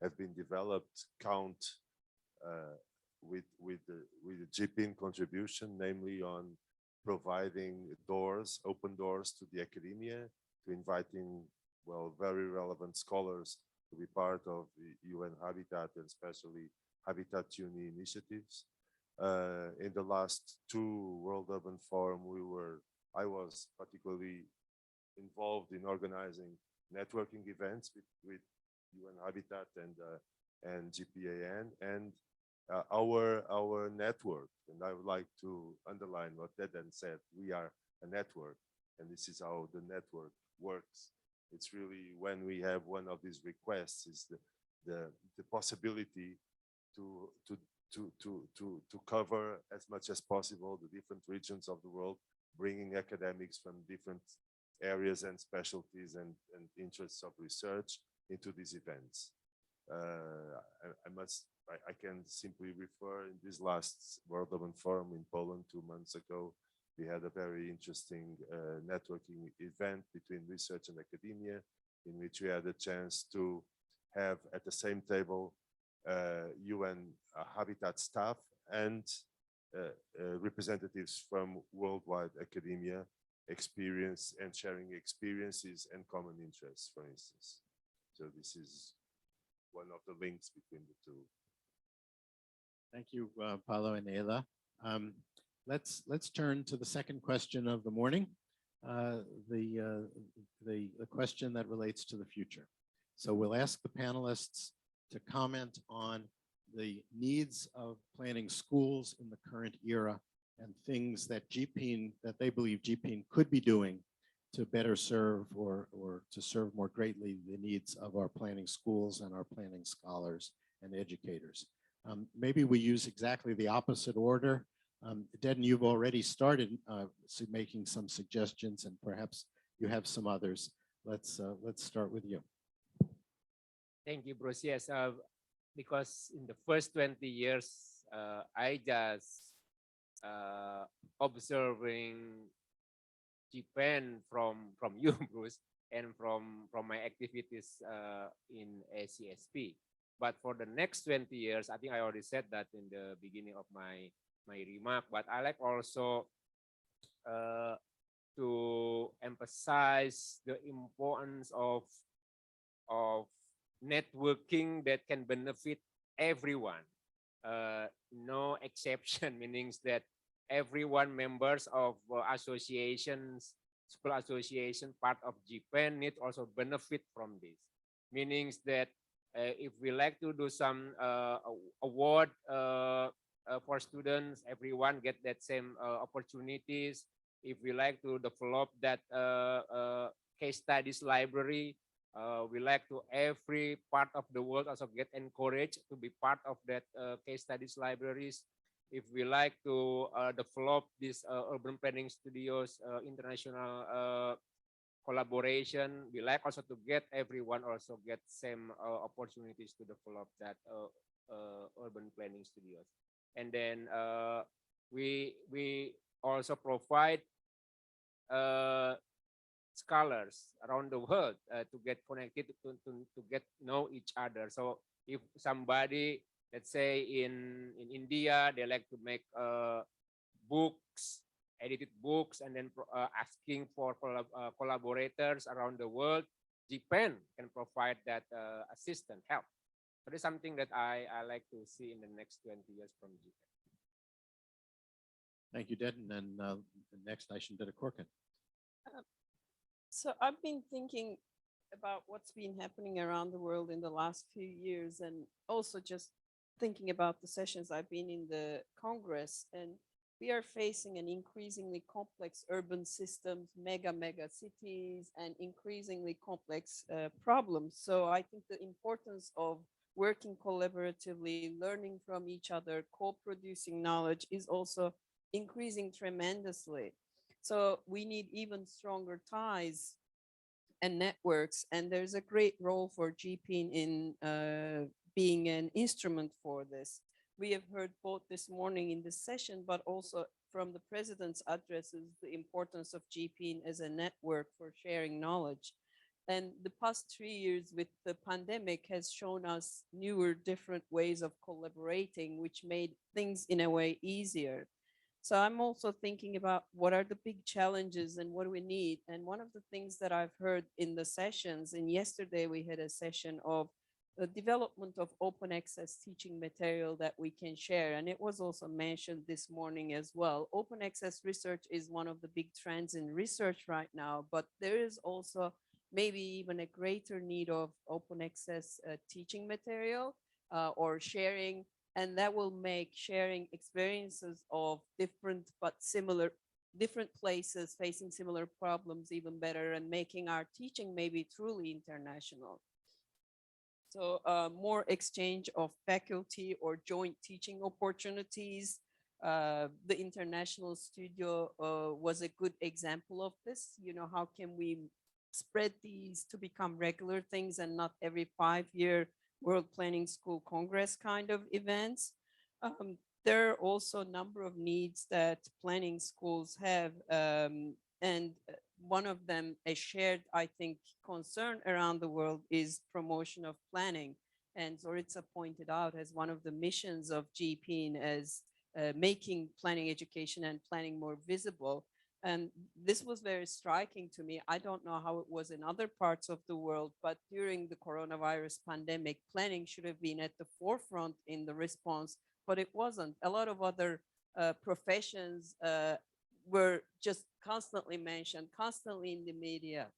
S9: have been developed count with the GPEAN contribution, namely on providing open doors to the academia, to inviting, well, very relevant scholars to be part of the UN Habitat and especially Habitat Uni initiatives. In the last two World Urban Forum, I was particularly involved in organizing networking events with UN Habitat and GPEAN, and our network, and I would like to underline what Deden said, we are a network, and this is how the network works. It's really when we have one of these requests is the possibility to cover as much as possible the different regions of the world, bringing academics from different areas and specialties and interests of research into these events. I can simply refer in this last World Urban Forum in Poland 2 months ago. We had a very interesting networking event between research and academia, in which we had a chance to have at the same table UN Habitat staff and representatives from worldwide academia, experience and sharing experiences and common interests, for instance. So this is one of the links between the two.
S5: Thank you, Paulo and Ella. Let's turn to the second question of the morning, the question that relates to the future. So we'll ask the panelists to comment on the needs of planning schools in the current era and things that they believe GPEAN could be doing to better serve or to serve more greatly the needs of our planning schools and our planning scholars and educators. Maybe we use exactly the opposite order. Deden, you've already started making some suggestions, and perhaps you have some others. Let's start with you.
S10: Thank you, Bruce. Yes, because in the first 20 years, I just observing GPEAN from you, Bruce, and from my activities in ACSP. But for the next 20 years, I think I already said that in the beginning of my remark, but I like also to emphasize the importance of networking that can benefit everyone. No exception, meaning that everyone members of associations, school association, part of GPEAN need also benefit from this. Meaning that if we like to do some award for students, everyone get that same opportunities. If we like to develop that case studies library, we like to every part of the world also get encouraged to be part of that case studies libraries. If we like to develop these urban planning studios, international collaboration, we like also to get everyone also get same opportunities to develop that urban planning studios. And then we also provide scholars around the world to get connected, to get know each other. So if somebody, let's say in India, they like to make books, edited books, and then asking for collaborators around the world, GPEAN can provide that assistance, help. So that's something that I like to see in the next 20 years from GPEAN.
S5: Thank you, Deden. And the next nation, Dedekorkut.
S3: So I've been thinking about what's been happening around the world in the last few years, and also just thinking about the sessions I've been in the Congress, and we are facing an increasingly complex urban systems, mega cities, and increasingly complex problems. So I think the importance of working collaboratively, learning from each other, co-producing knowledge is also increasing tremendously. So we need even stronger ties and networks, and there's a great role for GPEAN in being an instrument for this. We have heard both this morning in this session, but also from the president's addresses, the importance of GPEAN as a network for sharing knowledge. And the past 3 years with the pandemic has shown us newer, different ways of collaborating, which made things in a way easier. So I'm also thinking about what are the big challenges and what do we need? And one of the things that I've heard in the sessions, and yesterday we had a session of the development of open access teaching material that we can share. And it was also mentioned this morning as well. Open access research is one of the big trends in research right now, but there is also maybe even a greater need of open access teaching material or sharing, and that will make sharing experiences of different but similar, different places facing similar problems even better, and making our teaching maybe truly international. So more exchange of faculty or joint teaching opportunities. The international studio was a good example of this. You know, how can we spread these to become regular things and not every 5-year World Planning School Congress kind of events? There are also a number of needs that planning schools have, and one of them, a shared, I think, concern around the world is promotion of planning. And Zorica pointed out as one of the missions of GPEAN as making planning education and planning more visible. And this was very striking to me. I don't know how it was in other parts of the world, but during the coronavirus pandemic, planning should have been at the forefront in the response, but it wasn't. A lot of other professions were just constantly mentioned, constantly in the media,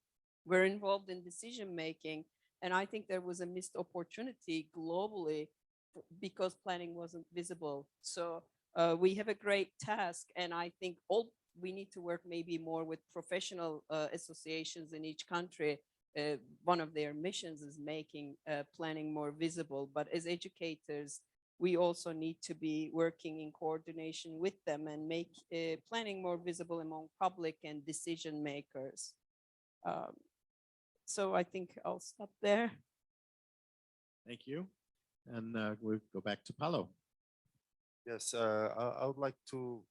S3: were involved in decision making. And I think there was a missed opportunity globally because planning wasn't visible. So we have a great task, and I think we need to work maybe more with professional associations in each country. One of their missions is making planning more visible, but as educators, we also need to be working in coordination with them and make planning more visible among public and decision makers. So I think I'll stop there.
S5: Thank you. And we'll go back to Paulo.
S9: Yes, I would like to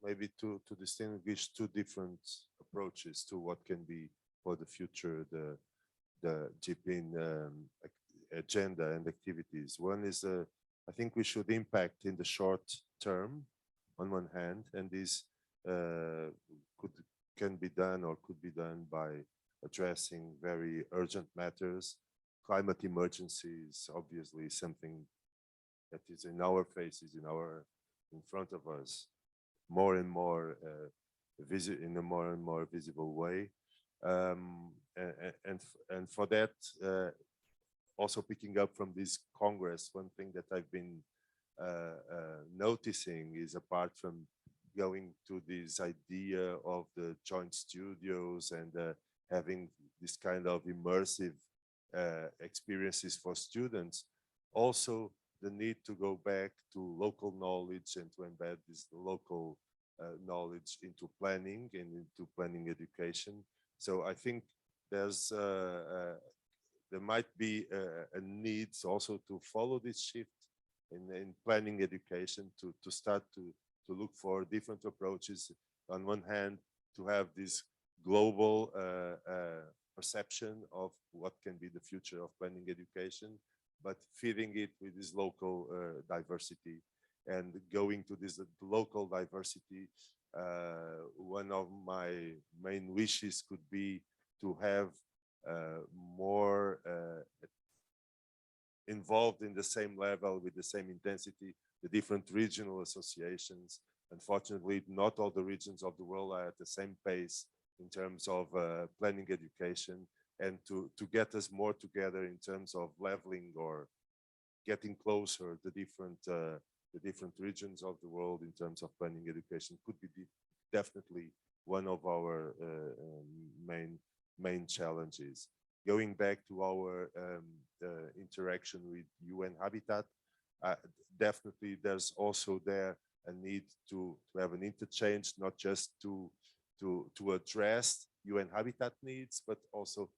S9: maybe to distinguish two different approaches to what can be for the future the GPEAN agenda and activities. One is I think we should impact in the short term on one hand, and this can be done or could be done by addressing very urgent matters. Climate emergencies, obviously something that is in our faces, in front of us, more and more in a more and more visible way, and for that, also picking up from this Congress, one thing that I've been noticing is, apart from going to this idea of the joint studios and having this kind of immersive experiences for students, also the need to go back to local knowledge and to embed this local knowledge into planning and into planning education. So I think there might be a need also to follow this shift in planning education, to start to look for different approaches. On one hand, to have this global perception of what can be the future of planning education, but feeding it with this local diversity. And going to this local diversity, one of my main wishes could be to have more involved in the same level, with the same intensity, the different regional associations. Unfortunately, not all the regions of the world are at the same pace in terms of planning education, and to get us more together in terms of leveling or getting closer the different regions of the world in terms of planning education could be definitely one of our main challenges. Going back to our interaction with UN Habitat, definitely there's also there a need to have an interchange, not just to address UN Habitat needs, but also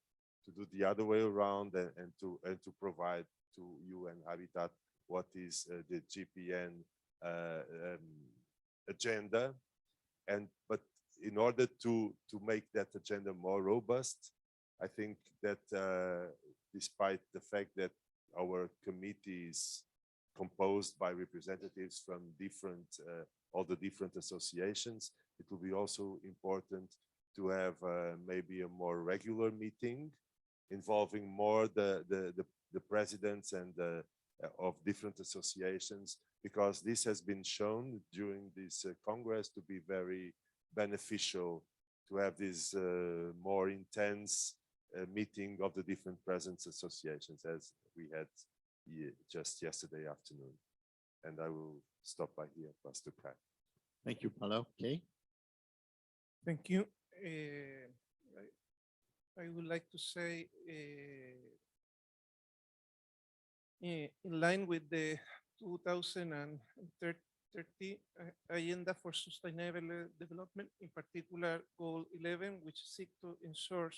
S9: to do the other way around and to provide to UN Habitat what is the GPEAN agenda. But in order to make that agenda more robust, I think that despite the fact that our committee is composed by representatives from all the different associations, it will be also important to have maybe a more regular meeting involving more the presidents and of different associations, because this has been shown during this Congress to be very beneficial, to have this more intense meeting of the different presence associations, as we had just yesterday afternoon. And I will stop by here, Pastor Kai.
S5: Thank you, Paulo. Okay.
S8: Thank you. I would like to say, in line with the 2030 Agenda for Sustainable Development, in particular Goal 11, which seeks to ensure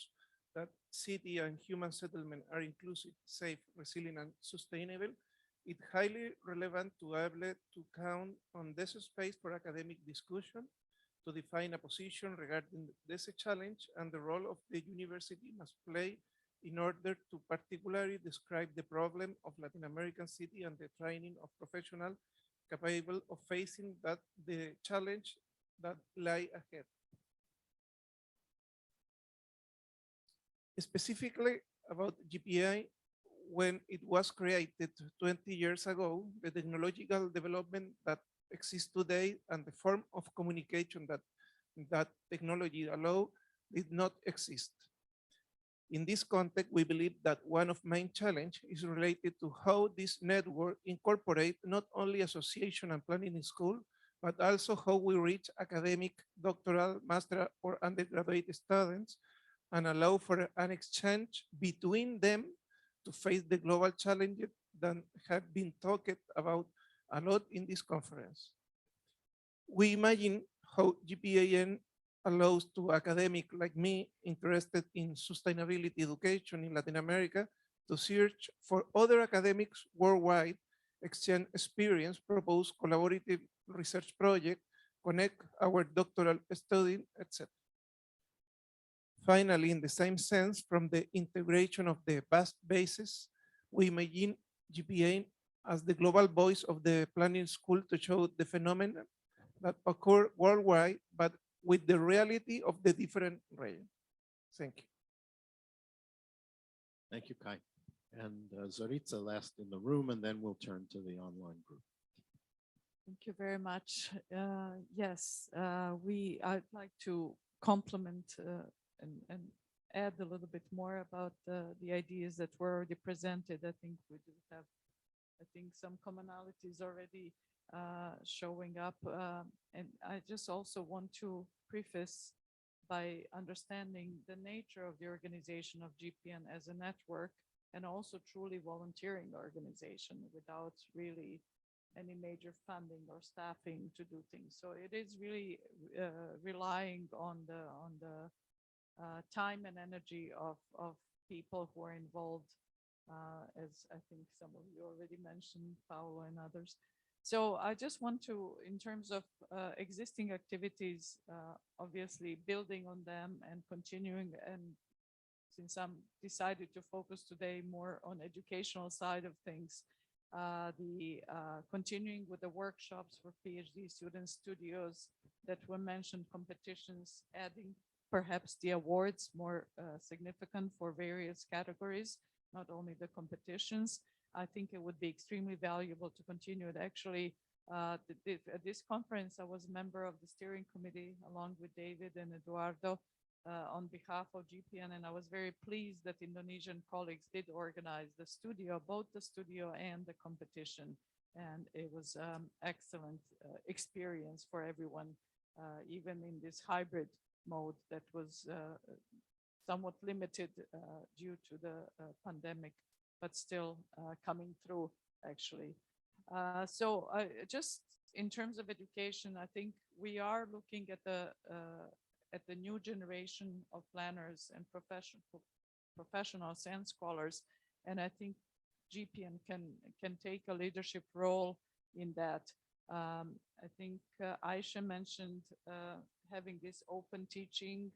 S8: that city and human settlement are inclusive, safe, resilient, and sustainable, it's highly relevant to be able to count on this space for academic discussion, to define a position regarding this challenge and the role of the university must play in order to particularly describe the problem of Latin American city and the training of professionals capable of facing the challenge that lie ahead. Specifically about GPEAN, when it was created 20 years ago, the technological development that exists today and the form of communication that technology allow did not exist. In this context, we believe that one of main challenge is related to how this network incorporate not only association and planning in school, but also how we reach academic, doctoral, master, or undergraduate students and allow for an exchange between them to face the global challenges that have been talked about a lot in this conference. We imagine how GPEAN allows to academic like me interested in sustainability education in Latin America to search for other academics worldwide, exchange experience, propose collaborative research project, connect our doctoral study, etc. Finally, in the same sense, from the integration of the vast bases, we imagine GPEAN as the global voice of the planning school to show the phenomena that occur worldwide, but with the reality of the different regions. Thank you.
S5: Thank you, Kai. And Zorica last in the room, and then we'll turn to the online group.
S7: Thank you very much. Yes, I'd like to complement and add a little bit more about the ideas that were already presented. I think we do have, some commonalities already showing up. And I just also want to preface by understanding the nature of the organization of GPEAN as a network, and also truly volunteering organization without really any major funding or staffing to do things. So it is really relying on the time and energy of people who are involved, as I think some of you already mentioned, Paulo and others. So I just want to, in terms of existing activities, obviously building on them and continuing, and since I'm decided to focus today more on educational side of things, continuing with the workshops for PhD students, studios that were mentioned, competitions, adding perhaps the awards more significant for various categories, not only the competitions. I think it would be extremely valuable to continue it. Actually, at this conference, I was a member of the steering committee along with David and Eduardo on behalf of GPEAN, and I was very pleased that Indonesian colleagues did organize the studio, both the studio and the competition. And it was excellent experience for everyone, even in this hybrid mode that was somewhat limited due to the pandemic, but still coming through, actually. So just in terms of education, I think we are looking at the new generation of planners and professionals and scholars, and I think GPEAN can take a leadership role in that. I think Aysin mentioned having this open teaching.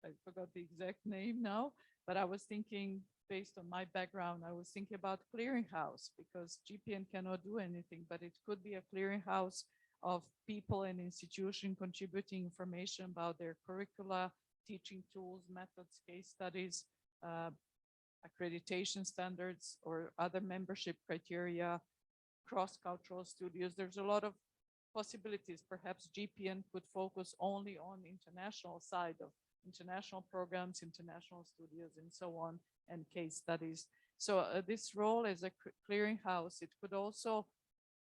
S7: I forgot the exact name now, but I was thinking, based on my background, I was thinking about clearinghouse, because GPEAN cannot do anything, but it could be a clearinghouse of people and institutions contributing information about their curricula, teaching tools, methods, case studies, accreditation standards, or other membership criteria, cross-cultural studios. There's a lot of possibilities. Perhaps GPEAN could focus only on international side of international programs, international studios, and so on, and case studies. So this role as a clearinghouse, it could also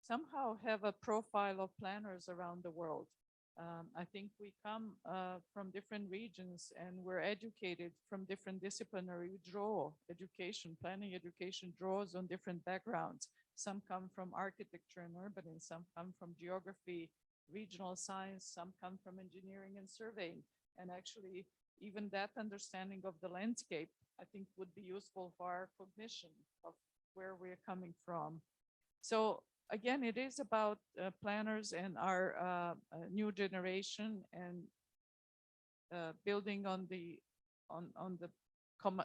S7: somehow have a profile of planners around the world. I think we come from different regions, and we're educated from different disciplinaries. We draw education, planning education draws on different backgrounds. Some come from architecture and urban, and some come from geography, regional science, some come from engineering and surveying. And actually, even that understanding of the landscape, I think, would be useful for our cognition of where we're coming from. So again, it is about planners and our new generation, and building on the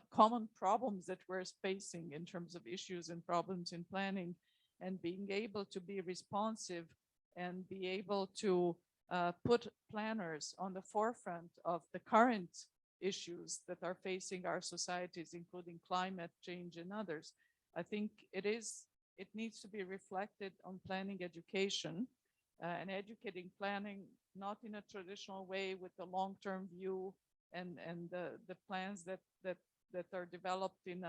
S7: common problems that we're facing in terms of issues and problems in planning, and being able to be responsive and be able to put planners on the forefront of the current issues that are facing our societies, including climate change and others. I think it needs to be reflected on planning education and educating planning, not in a traditional way with the long-term view and the plans that are developed in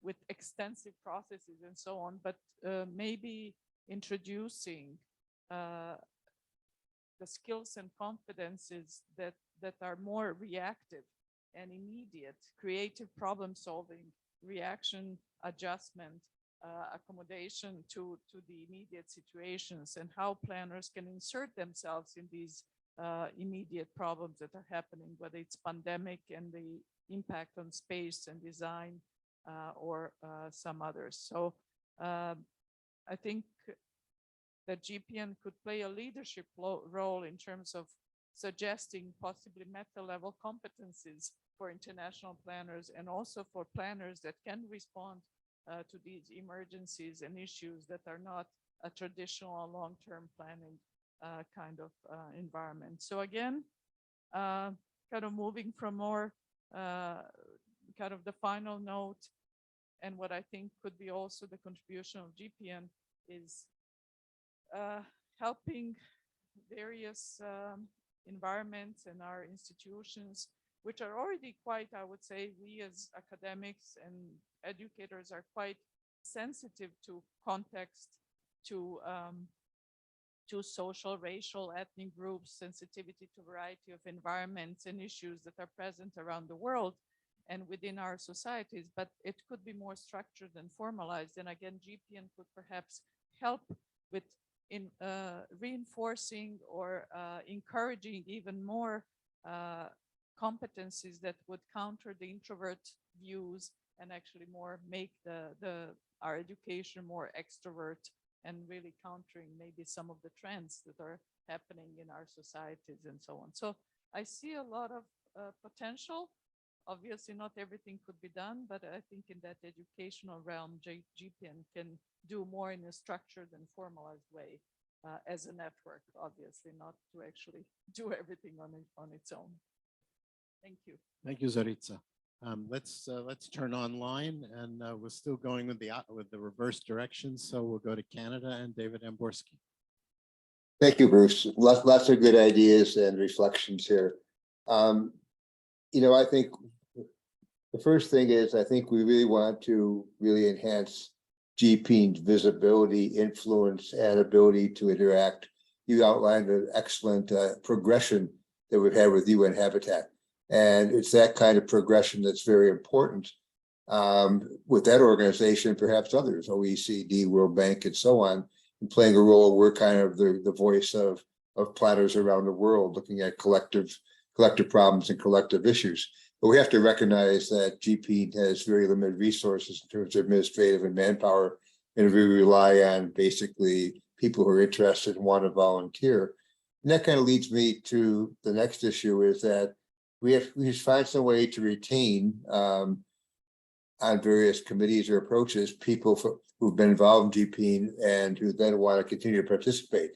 S7: with extensive processes and so on, but maybe introducing the skills and competencies that are more reactive and immediate, creative problem solving, reaction, adjustment, accommodation to the immediate situations, and how planners can insert themselves in these immediate problems that are happening, whether it's pandemic and the impact on space and design or some others. So I think that GPEAN could play a leadership role in terms of suggesting possibly meta-level competencies for international planners and also for planners that can respond to these emergencies and issues that are not a traditional long-term planning kind of environment. So again, kind of moving from more kind of the final note, and what I think could be also the contribution of GPEAN is helping various environments and our institutions, which are already quite, I would say, we as academics and educators are quite sensitive to context, to social, racial, ethnic groups, sensitivity to variety of environments and issues that are present around the world and within our societies, but it could be more structured and formalized. And again, GPEAN could perhaps help with reinforcing or encouraging even more competencies that would counter the introvert views and actually more make our education more extrovert and really countering maybe some of the trends that are happening in our societies and so on. So I see a lot of potential. Obviously, not everything could be done, but I think in that educational realm, GPEAN can do more in a structured and formalized way as a network, obviously, not to actually do everything on its own. Thank you.
S5: Thank you, Zorica. Let's turn online, and we're still going with the reverse direction. So we'll go to Canada and David Amborski.
S4: Thank you, Bruce. Lots of good ideas and reflections here. You know, I think the first thing is I think we really want to really enhance GPEAN's visibility, influence, and ability to interact. You outlined an excellent progression that we've had with UN Habitat. And it's that kind of progression that's very important with that organization, perhaps others, OECD, World Bank, and so on, and playing a role. We're kind of the voice of planners around the world, looking at collective problems and collective issues. But we have to recognize that GPEAN has very limited resources in terms of administrative and manpower, and we rely on basically people who are interested and want to volunteer. And that kind of leads me to the next issue, is that we just find some way to retain on various committees or approaches people who've been involved in GPEAN and who then want to continue to participate.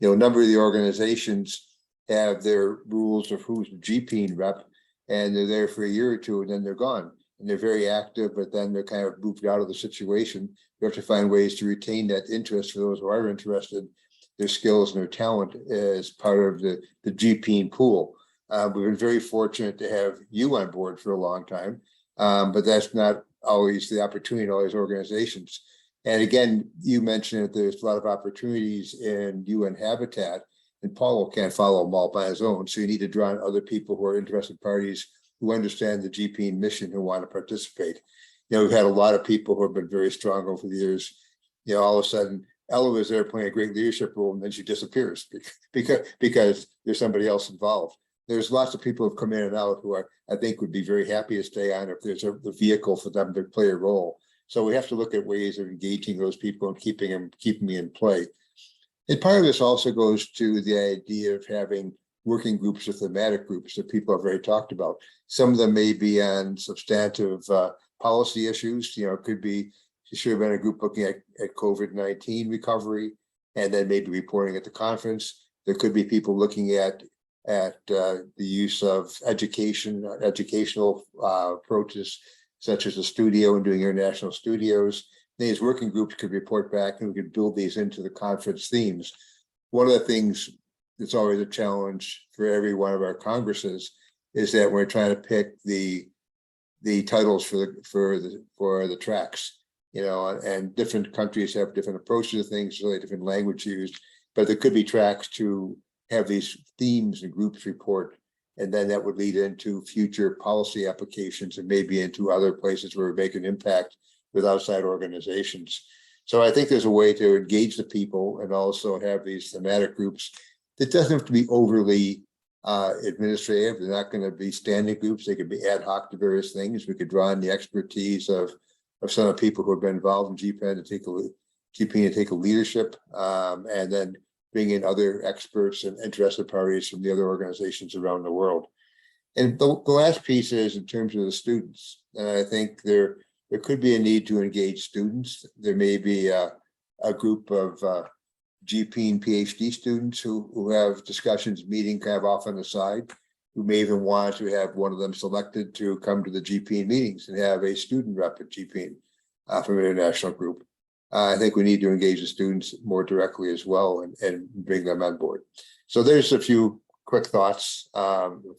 S4: You know, a number of the organizations have their rules of who's the GPEAN rep, and they're there for a year or two, and then they're gone. And they're very active, but then they're kind of moved out of the situation. You have to find ways to retain that interest for those who are interested, their skills and their talent as part of the GPEAN pool. We've been very fortunate to have you on board for a long time, but that's not always the opportunity in all these organizations. And again, you mentioned that there's a lot of opportunities in UN Habitat, and Paulo can't follow them all by his own. So you need to draw on other people who are interested parties who understand the GPEAN mission, who want to participate. You know, we've had a lot of people who have been very strong over the years. You know, all of a sudden, Ella was there playing a great leadership role, and then she disappears because there's somebody else involved. There's lots of people who've come in and out who I think would be very happy to stay on if there's the vehicle for them to play a role. So we have to look at ways of engaging those people and keeping them in play. And part of this also goes to the idea of having working groups or thematic groups that people have already talked about. Some of them may be on substantive policy issues. You know, it could be, there should have been a group looking at COVID-19 recovery, and then maybe reporting at the conference. There could be people looking at the use of educational approaches, such as a studio and doing international studios. These working groups could report back, and we could build these into the conference themes. One of the things that's always a challenge for every one of our congresses is that we're trying to pick the titles for the tracks, you know, and different countries have different approaches to things, really different language used, but there could be tracks to have these themes and groups report, and then that would lead into future policy applications and maybe into other places where we make an impact with outside organizations. So I think there's a way to engage the people and also have these thematic groups it doesn't have to be overly administrative. They're not going to be standing groups. They could be ad hoc to various things. We could draw on the expertise of some of the people who have been involved in GPEAN to take a leadership, and then bring in other experts and interested parties from the other organizations around the world. And the last piece is in terms of the students. And I think there could be a need to engage students. There may be a group of GPEAN PhD students who have discussions, meeting kind of off on the side, who may even want to have one of them selected to come to the GPEAN meetings and have a student rep at GPEAN from an international group. I think we need to engage the students more directly as well and bring them on board. So there's a few quick thoughts,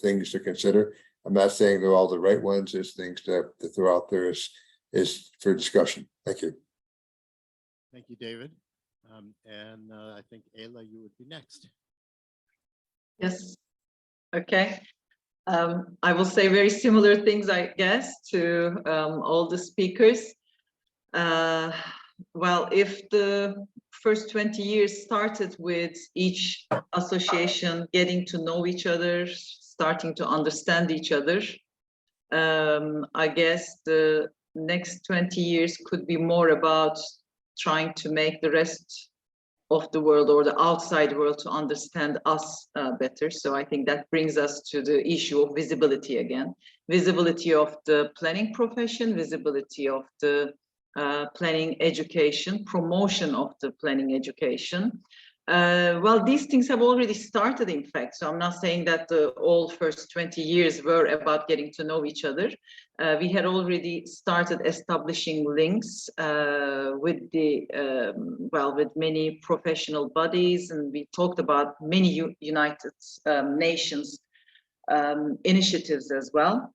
S4: things to consider. I'm not saying they're all the right ones. There's things to throw out there is for discussion. Thank you.
S5: Thank you, David. And I think Ayla, you would be next.
S1: Yes. Okay. I will say very similar things, I guess, to all the speakers. Well, if the first 20 years started with each association getting to know each other, starting to understand each other, I guess the next 20 years could be more about trying to make the rest of the world or the outside world to understand us better. So I think that brings us to the issue of visibility again. Visibility of the planning profession, visibility of the planning education, promotion of the planning education. Well, these things have already started, in fact. So I'm not saying that the all first 20 years were about getting to know each other. We had already started establishing links with the with many professional bodies, and we talked about many United Nations initiatives as well.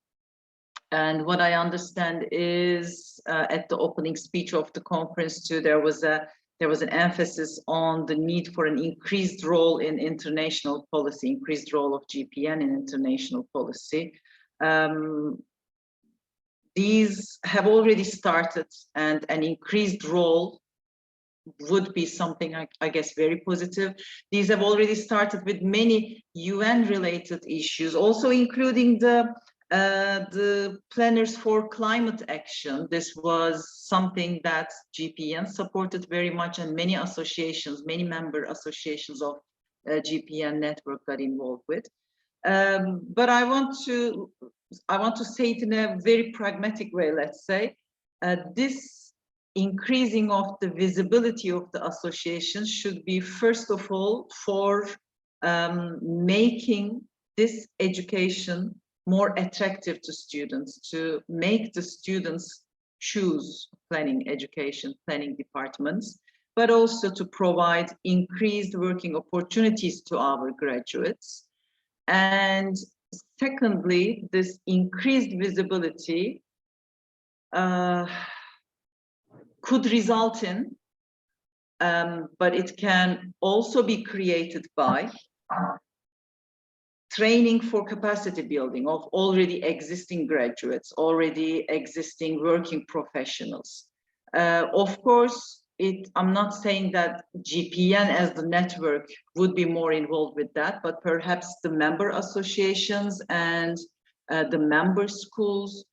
S1: And what I understand is at the opening speech of the conference too, there was an emphasis on the need for an increased role in international policy, increased role of GPEAN in international policy. These have already started, and an increased role would be something I guess very positive. These have already started with many UN-related issues, also including the planners for climate action. This was something that GPEAN supported very much, and many associations, many member associations of GPEAN network got involved with. But I want to say it in a very pragmatic way. Let's say this increasing of the visibility of the associations should be first of all for making this education more attractive to students, to make the students choose planning education, planning departments, but also to provide increased working opportunities to our graduates. And secondly, this increased visibility could result in, but it can also be created by training for capacity building of already existing graduates, already existing working professionals. Of course, I'm not saying that GPEAN as the network would be more involved with that, but perhaps the member associations and the member schools,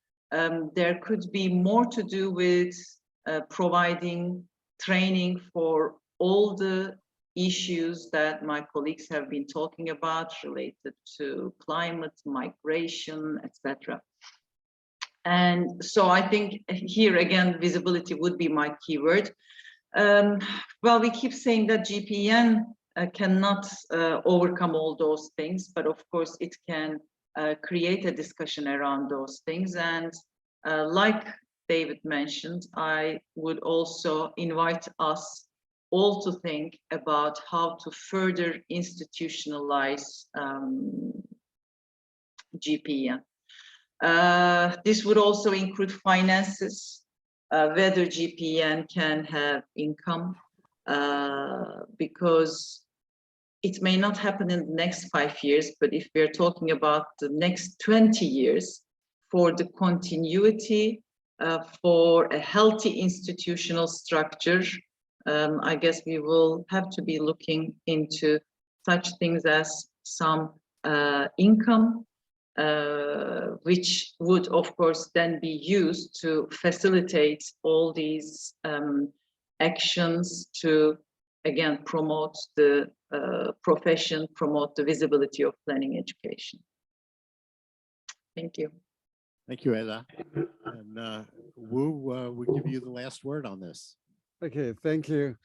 S1: there could be more to do with providing training for all the issues that my colleagues have been talking about related to climate, migration, etc. And so I think here again, visibility would be my keyword. Well, we keep saying that GPEAN cannot overcome all those things, but of course it can create a discussion around those things. And like David mentioned, I would also invite us all to think about how to further institutionalize GPEAN. This would also include finances, whether GPEAN can have income, because it may not happen in the next 5 years, but if we're talking about the next 20 years, for the continuity, for a healthy institutional structure, I guess we will have to be looking into such things as some income, which would of course then be used to facilitate all these actions to again promote the profession, promote the visibility of planning education. Thank you.
S5: Thank you, Eda. And Wu, we give you the last word on this.
S2: Okay, thank you.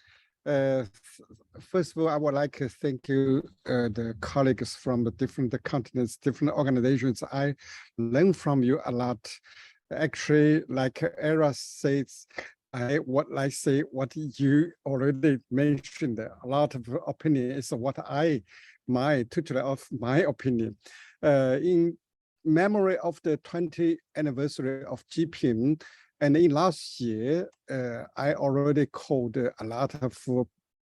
S2: First of all, I would like to thank you, the colleagues from the different continents, different organizations. I learned from you a lot. Actually, like Era says, what I say, what you already mentioned, a lot of opinion is what my tutor of my opinion. In memory of the 20th anniversary of GPEAN, and in last year, I already called a lot of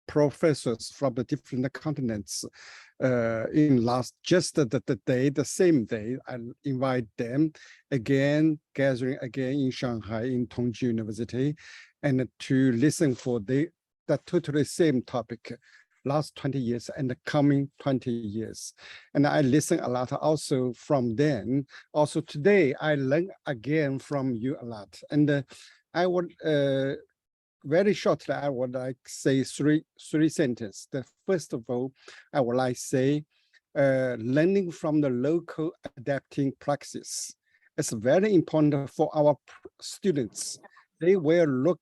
S2: professors from the different continents. In the same day, I invite them again, gathering again in Shanghai, in Tongji University, and to listen for the totally same topic, last 20 years and the coming 20 years. And I listen a lot also from them. Also today, I learn again from you a lot. And I would, very shortly, I would like say three sentences. The first of all, I would like say, learning from the local adapting praxis. It's very important for our students. They will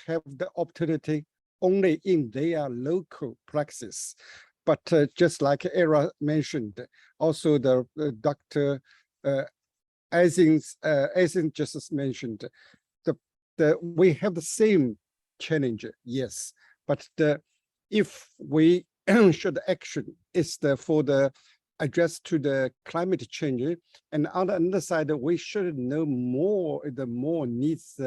S2: have the opportunity only in their local praxis. But just like Era mentioned, also the Dr. Aysin just mentioned, we have the same challenge, yes. But if we should action is for the address to the climate change, and on the other side, we should know more, the more needs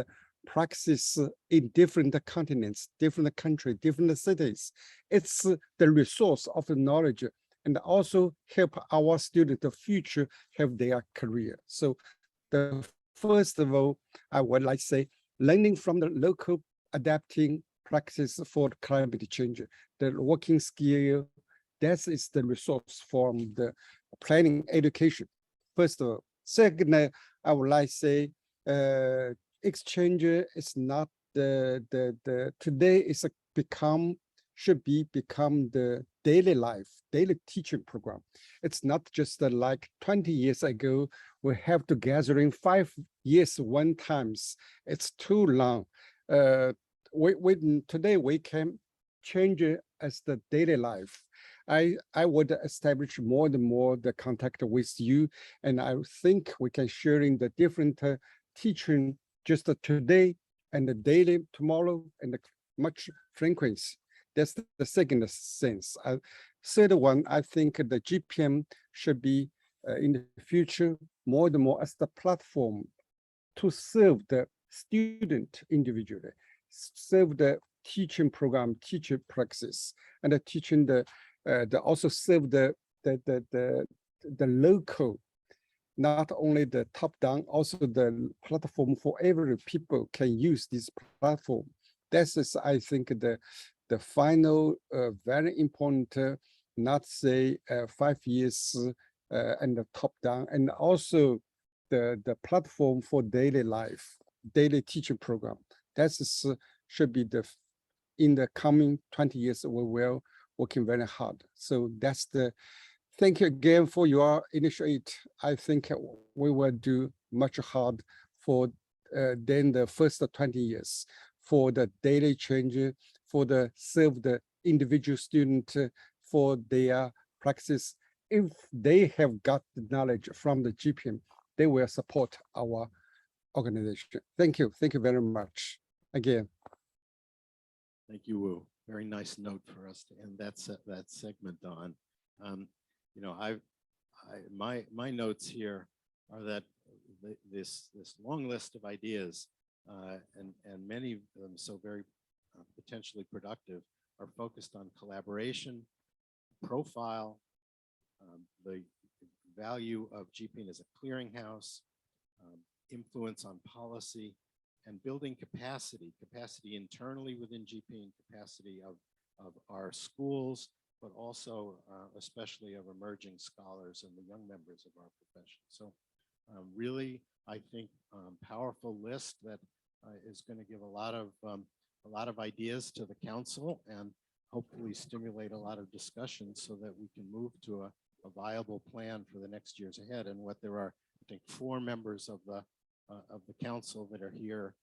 S2: praxis in different continents, different countries, different cities. It's the resource of the knowledge and also help our students, the future, have their career. So the first of all, I would like to say, learning from the local adapting practice for climate change, the working skill, that is the resource from the planning education. First of all. Second, I would like to say, exchange is not today is should become the daily life, daily teaching program. It's not just like 20 years ago, we have to gathering 5 years one times. It's too long. Today we can change it as the daily life. I would establish more and more the contact with you, and I think we can sharing the different teaching just today and the daily tomorrow and much frequency. That's the second sense. Third one, I think the GPEAN should be in the future more and more as the platform to serve the student individually, serve the teaching program, teacher praxis, and the teaching also serve the local, not only the top down, also the platform for every people can use this platform. This is, I think, the final very important, not say 5 years and the top down, and also the platform for daily life, daily teaching program. That should be in the coming 20 years, we will working very hard. So that's thank you again for your initiative. I think we will do much hard for then the first 20 years for the daily change, for the serve the individual student for their praxis. If they have got the knowledge from the GPEAN, they will support our organization. Thank you very much again.
S5: Thank you, Wu. Very nice note for us to end that segment on. You know, my notes here are that this long list of ideas and many of them so very potentially productive are focused on collaboration, profile, the value of GPEAN as a clearinghouse, influence on policy, and building capacity internally within GPEAN, capacity of our schools, but also especially of emerging scholars and the young members of our profession. So really, I think, powerful list that is going to give a lot of ideas to the council and hopefully stimulate a lot of discussion so that we can move to a viable plan for the next years ahead. And what there are, I think, 4 members of the council that are here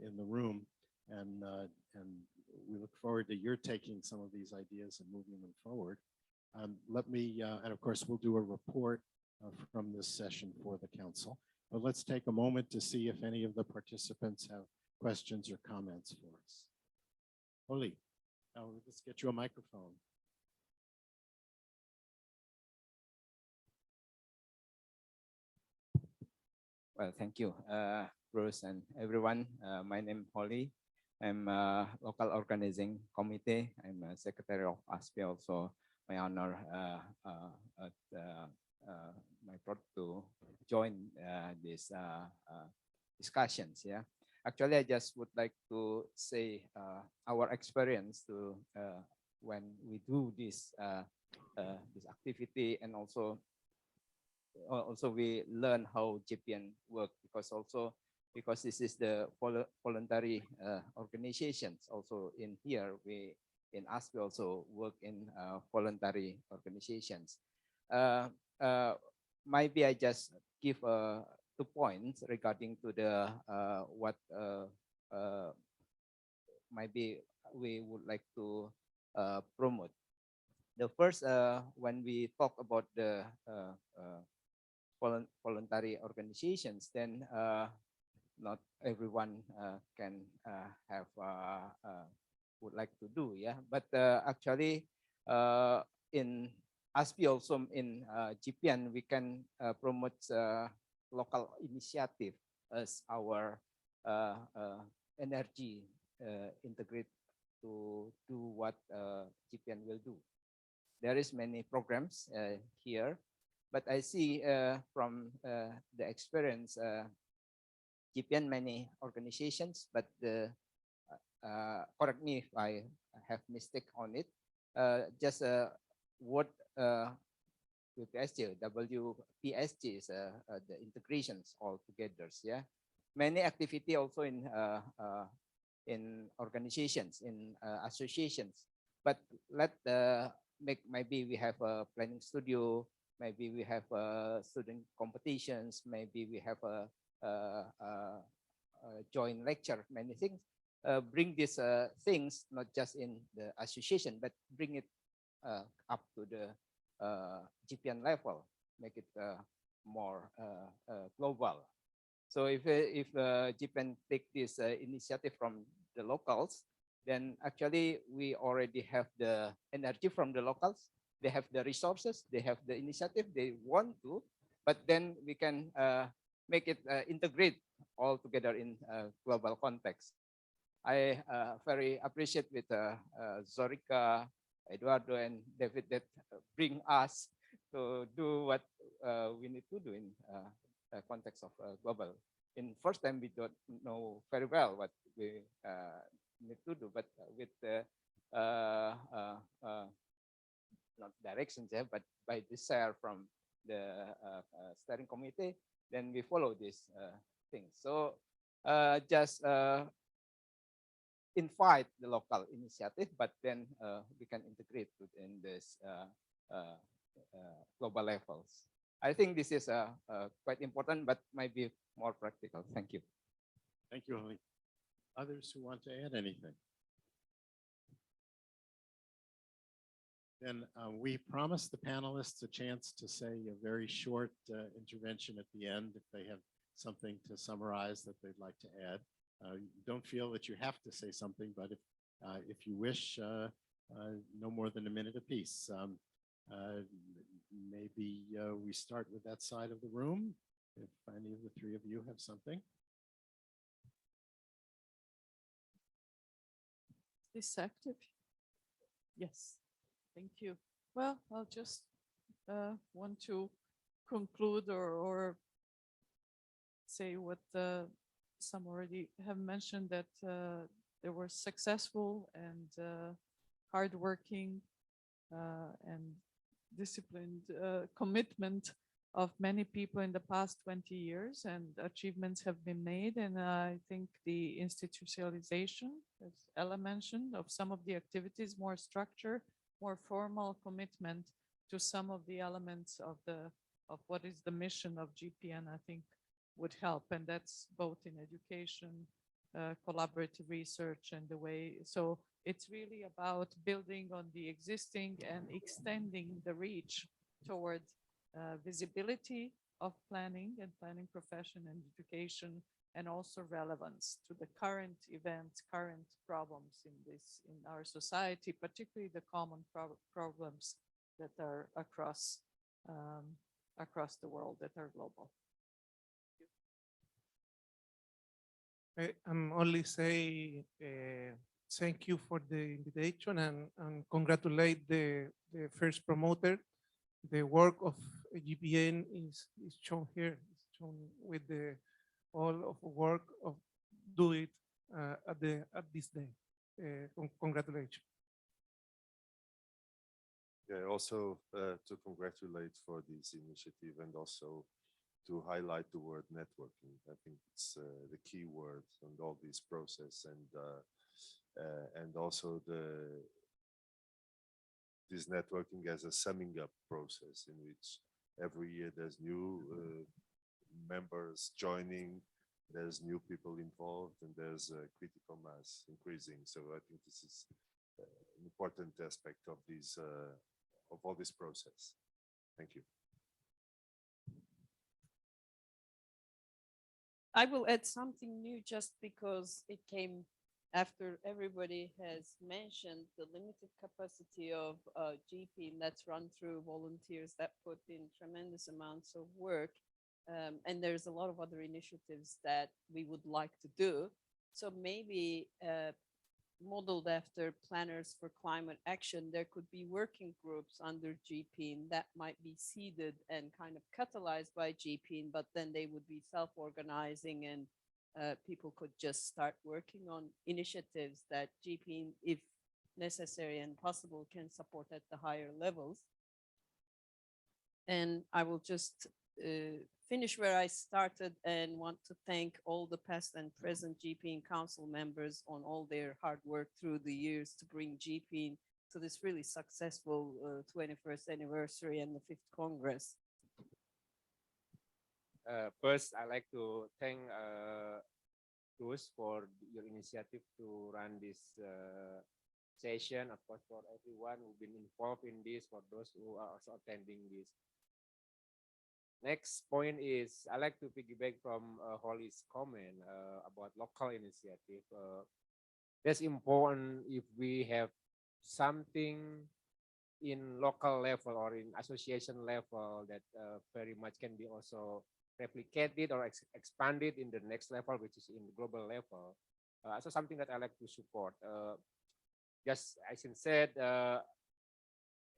S5: in the room, and we look forward to your taking some of these ideas and moving them forward. Let me, and of course, we'll do a report from this session for the council. But let's take a moment to see if any of the participants have questions or comments for us. Oli, let's get you a microphone.
S12: Well, thank you, Bruce and everyone. My name is Holly. I'm a local organizing committee. I'm a secretary of ASPI also. My honor my thought to join these discussions. Yeah, actually, I just would like to say our experience to when we do this this activity, and also we learn how GPEAN work, because this is the voluntary organizations. Also in here, we in ASPI also work in voluntary organizations. Maybe I just give 2 points regarding to the what maybe we would like to promote. The first, when we talk about the voluntary organizations, then not everyone can have would like to do, yeah. But actually, in ASPI also in GPEAN, we can promote local initiative as our energy integrate to do what GPEAN will do. There is many programs here, but I see from the experience, GPEAN many organizations, but the correct me if I have mistake on it. Just what WPSG, WPSG is the integrations all together. Yeah, many activity also in organizations, in associations. But let make, maybe we have a planning studio, maybe we have student competitions, maybe we have a joint lecture, many things. Bring these things not just in the association, but bring it up to the GPEAN level, make it more global. So if GPEAN take this initiative from the locals, then actually we already have the energy from the locals. They have the resources, they have the initiative, they want to, but then we can make it integrate all together in global context. I very appreciate with Zorica, Eduardo, and David that bring us to do what we need to do in the context of global. In first time, we don't know very well what we need to do, but with the not directions, yeah, but by desire from the steering committee, then we follow this thing. So just invite the local initiative, but then we can integrate within this global levels. I think this is quite important, but might be more practical. Thank you.
S5: Thank you, Ali. Others who want to add anything? Then we promised the panelists a chance to say a very short intervention at the end if they have something to summarize that they'd like to add. Don't feel that you have to say something, but if you wish, no more than a minute apiece. Maybe we start with that side of the room, if any of the 3 of you have something.
S7: Is active? Yes, thank you. Well, I'll just want to conclude or say what some already have mentioned, that they were successful and hardworking and disciplined commitment of many people in the past 20 years, and achievements have been made. And I think the institutionalization, as Ella mentioned, of some of the activities, more structure, more formal commitment to some of the elements of what is the mission of GPEAN, I think would help. And that's both in education, collaborative research, and the way. So it's really about building on the existing and extending the reach toward visibility of planning and planning profession and education, and also relevance to the current events, current problems in our society, particularly the common problems that are across the world, that are global.
S8: I'm only say thank you for the invitation and congratulate the first promoter. The work of GPEAN is shown here, it's shown with all of the work of do it at this day. Congratulations.
S9: Yeah, also to congratulate for this initiative and also to highlight the word networking. I think it's the key word on all this process, and also this networking as a summing up process in which every year there's new members joining, there's new people involved, and there's a critical mass increasing. So I think this is an important aspect of this of all this process. Thank you.
S3: I will add something new just because it came after everybody has mentioned the limited capacity of GPEAN that's run through volunteers that put in tremendous amounts of work. And there's a lot of other initiatives that we would like to do. So maybe modeled after planners for climate action, there could be working groups under GPEAN that might be seeded and kind of catalyzed by GPEAN, but then they would be self-organizing, and people could just start working on initiatives that GPEAN, if necessary and possible, can support at the higher levels. And I will just finish where I started and want to thank all the past and present GPEAN Council members on all their hard work through the years to bring GPEAN to this really successful 21st anniversary and the 5th Congress.
S10: First, I'd like to thank Bruce for your initiative to run this session. Of course, for everyone who's been involved in this, for those who are also attending this. Next point is, I like to piggyback from Holly's comment about local initiative. That's important if we have something in local level or in association level that very much can be also replicated or expanded in the next level, which is in the global level. So something that I like to support. Just as Aysin said, at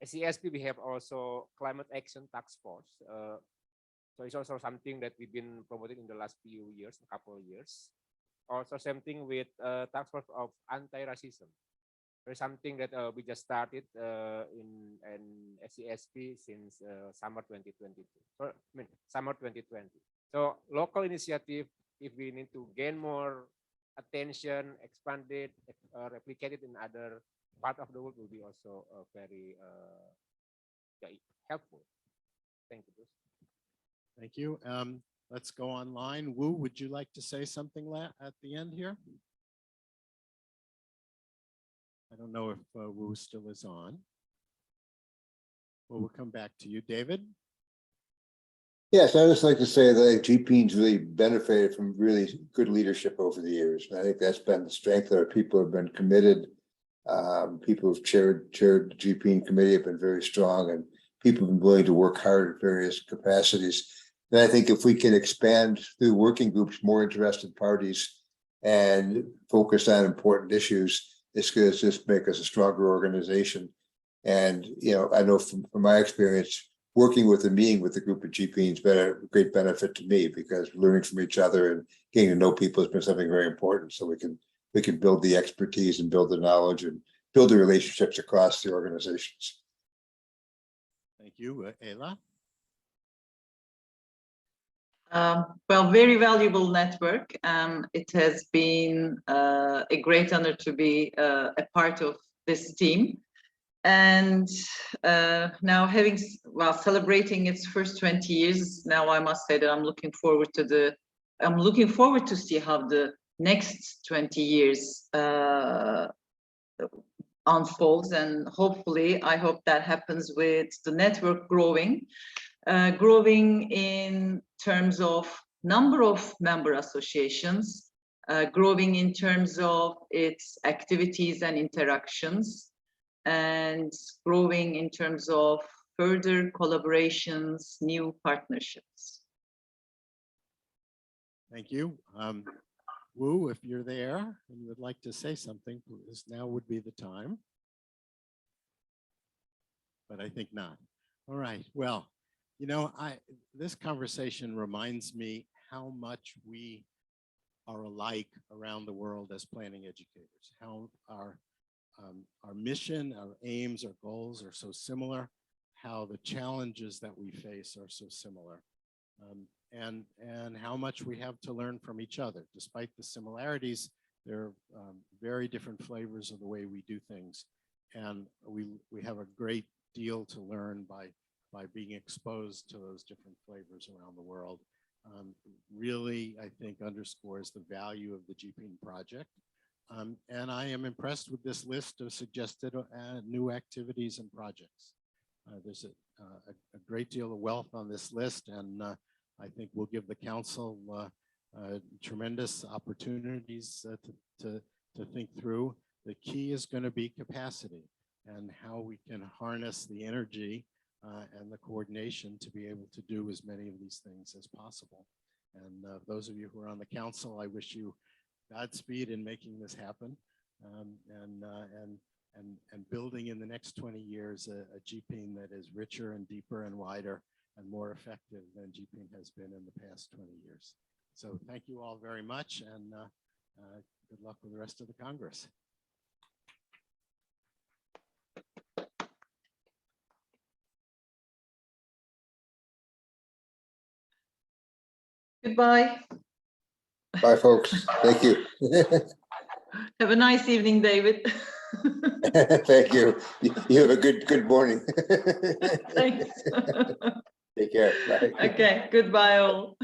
S10: CSP we have also climate action task force. So it's also something that we've been promoting in the last few years, a couple of years. Also same thing with task force of anti-racism. There's something that we just started in SCSP since summer 2022. So, I mean, summer 2020. So local initiative, if we need to gain more attention, expanded, replicated in other part of the world, will be also very helpful. Thank you, Bruce.
S13: Thank you. Let's go online. Wu, would you like to say something at the end here? I don't know if Wu still is on. Well, we'll come back to you, David.
S4: Yes, I just like to say that GPEAN's really benefited from really good leadership over the years. And I think that's been the strength that our people have been committed. People who've chaired the GPEAN committee have been very strong, and people have been willing to work hard in various capacities. And I think if we can expand through working groups, more interested parties, and focus on important issues, it's going to just make us a stronger organization. And, you know, I know from my experience, working with and meeting with the group of GPEAN has been a great benefit to me, because learning from each other and getting to know people has been something very important. So we can build the expertise and build the knowledge and build the relationships across the organizations.
S13: Thank you. Ayla?
S1: Well, very valuable network. It has been a great honor to be a part of this team. And now celebrating its first 20 years, now I must say that I'm looking forward to see how the next 20 years unfolds. And hopefully, I hope that happens with the network growing in terms of number of member associations, growing in terms of its activities and interactions, and growing in terms of further collaborations, new partnerships.
S13: Thank you. Wu, if you're there and you would like to say something, please, now would be the time. But I think not. All right, well, you know, this conversation reminds me how much we are alike around the world as planning educators, how our mission, our aims, our goals are so similar, how the challenges that we face are so similar, and how much we have to learn from each other. Despite the similarities, there are very different flavors of the way we do things. And we have a great deal to learn by being exposed to those different flavors around the world. Really, I think, underscores the value of the GPEAN project. And I am impressed with this list of suggested new activities and projects. There's a great deal of wealth on this list, and I think we'll give the council tremendous opportunities to think through. The key is going to be capacity and how we can harness the energy and the coordination to be able to do as many of these things as possible. And those of you who are on the council, I wish you Godspeed in making this happen, and building in the next 20 years a GPEAN that is richer and deeper and wider and more effective than GPEAN has been in the past 20 years. So thank you all very much, and good luck with the rest of the Congress.
S1: Goodbye.
S4: Bye, folks. Thank you.
S1: Have a nice evening, David.
S4: Thank you. You have a good morning.
S1: Thanks.
S4: Take care. Bye.
S1: Okay, goodbye all.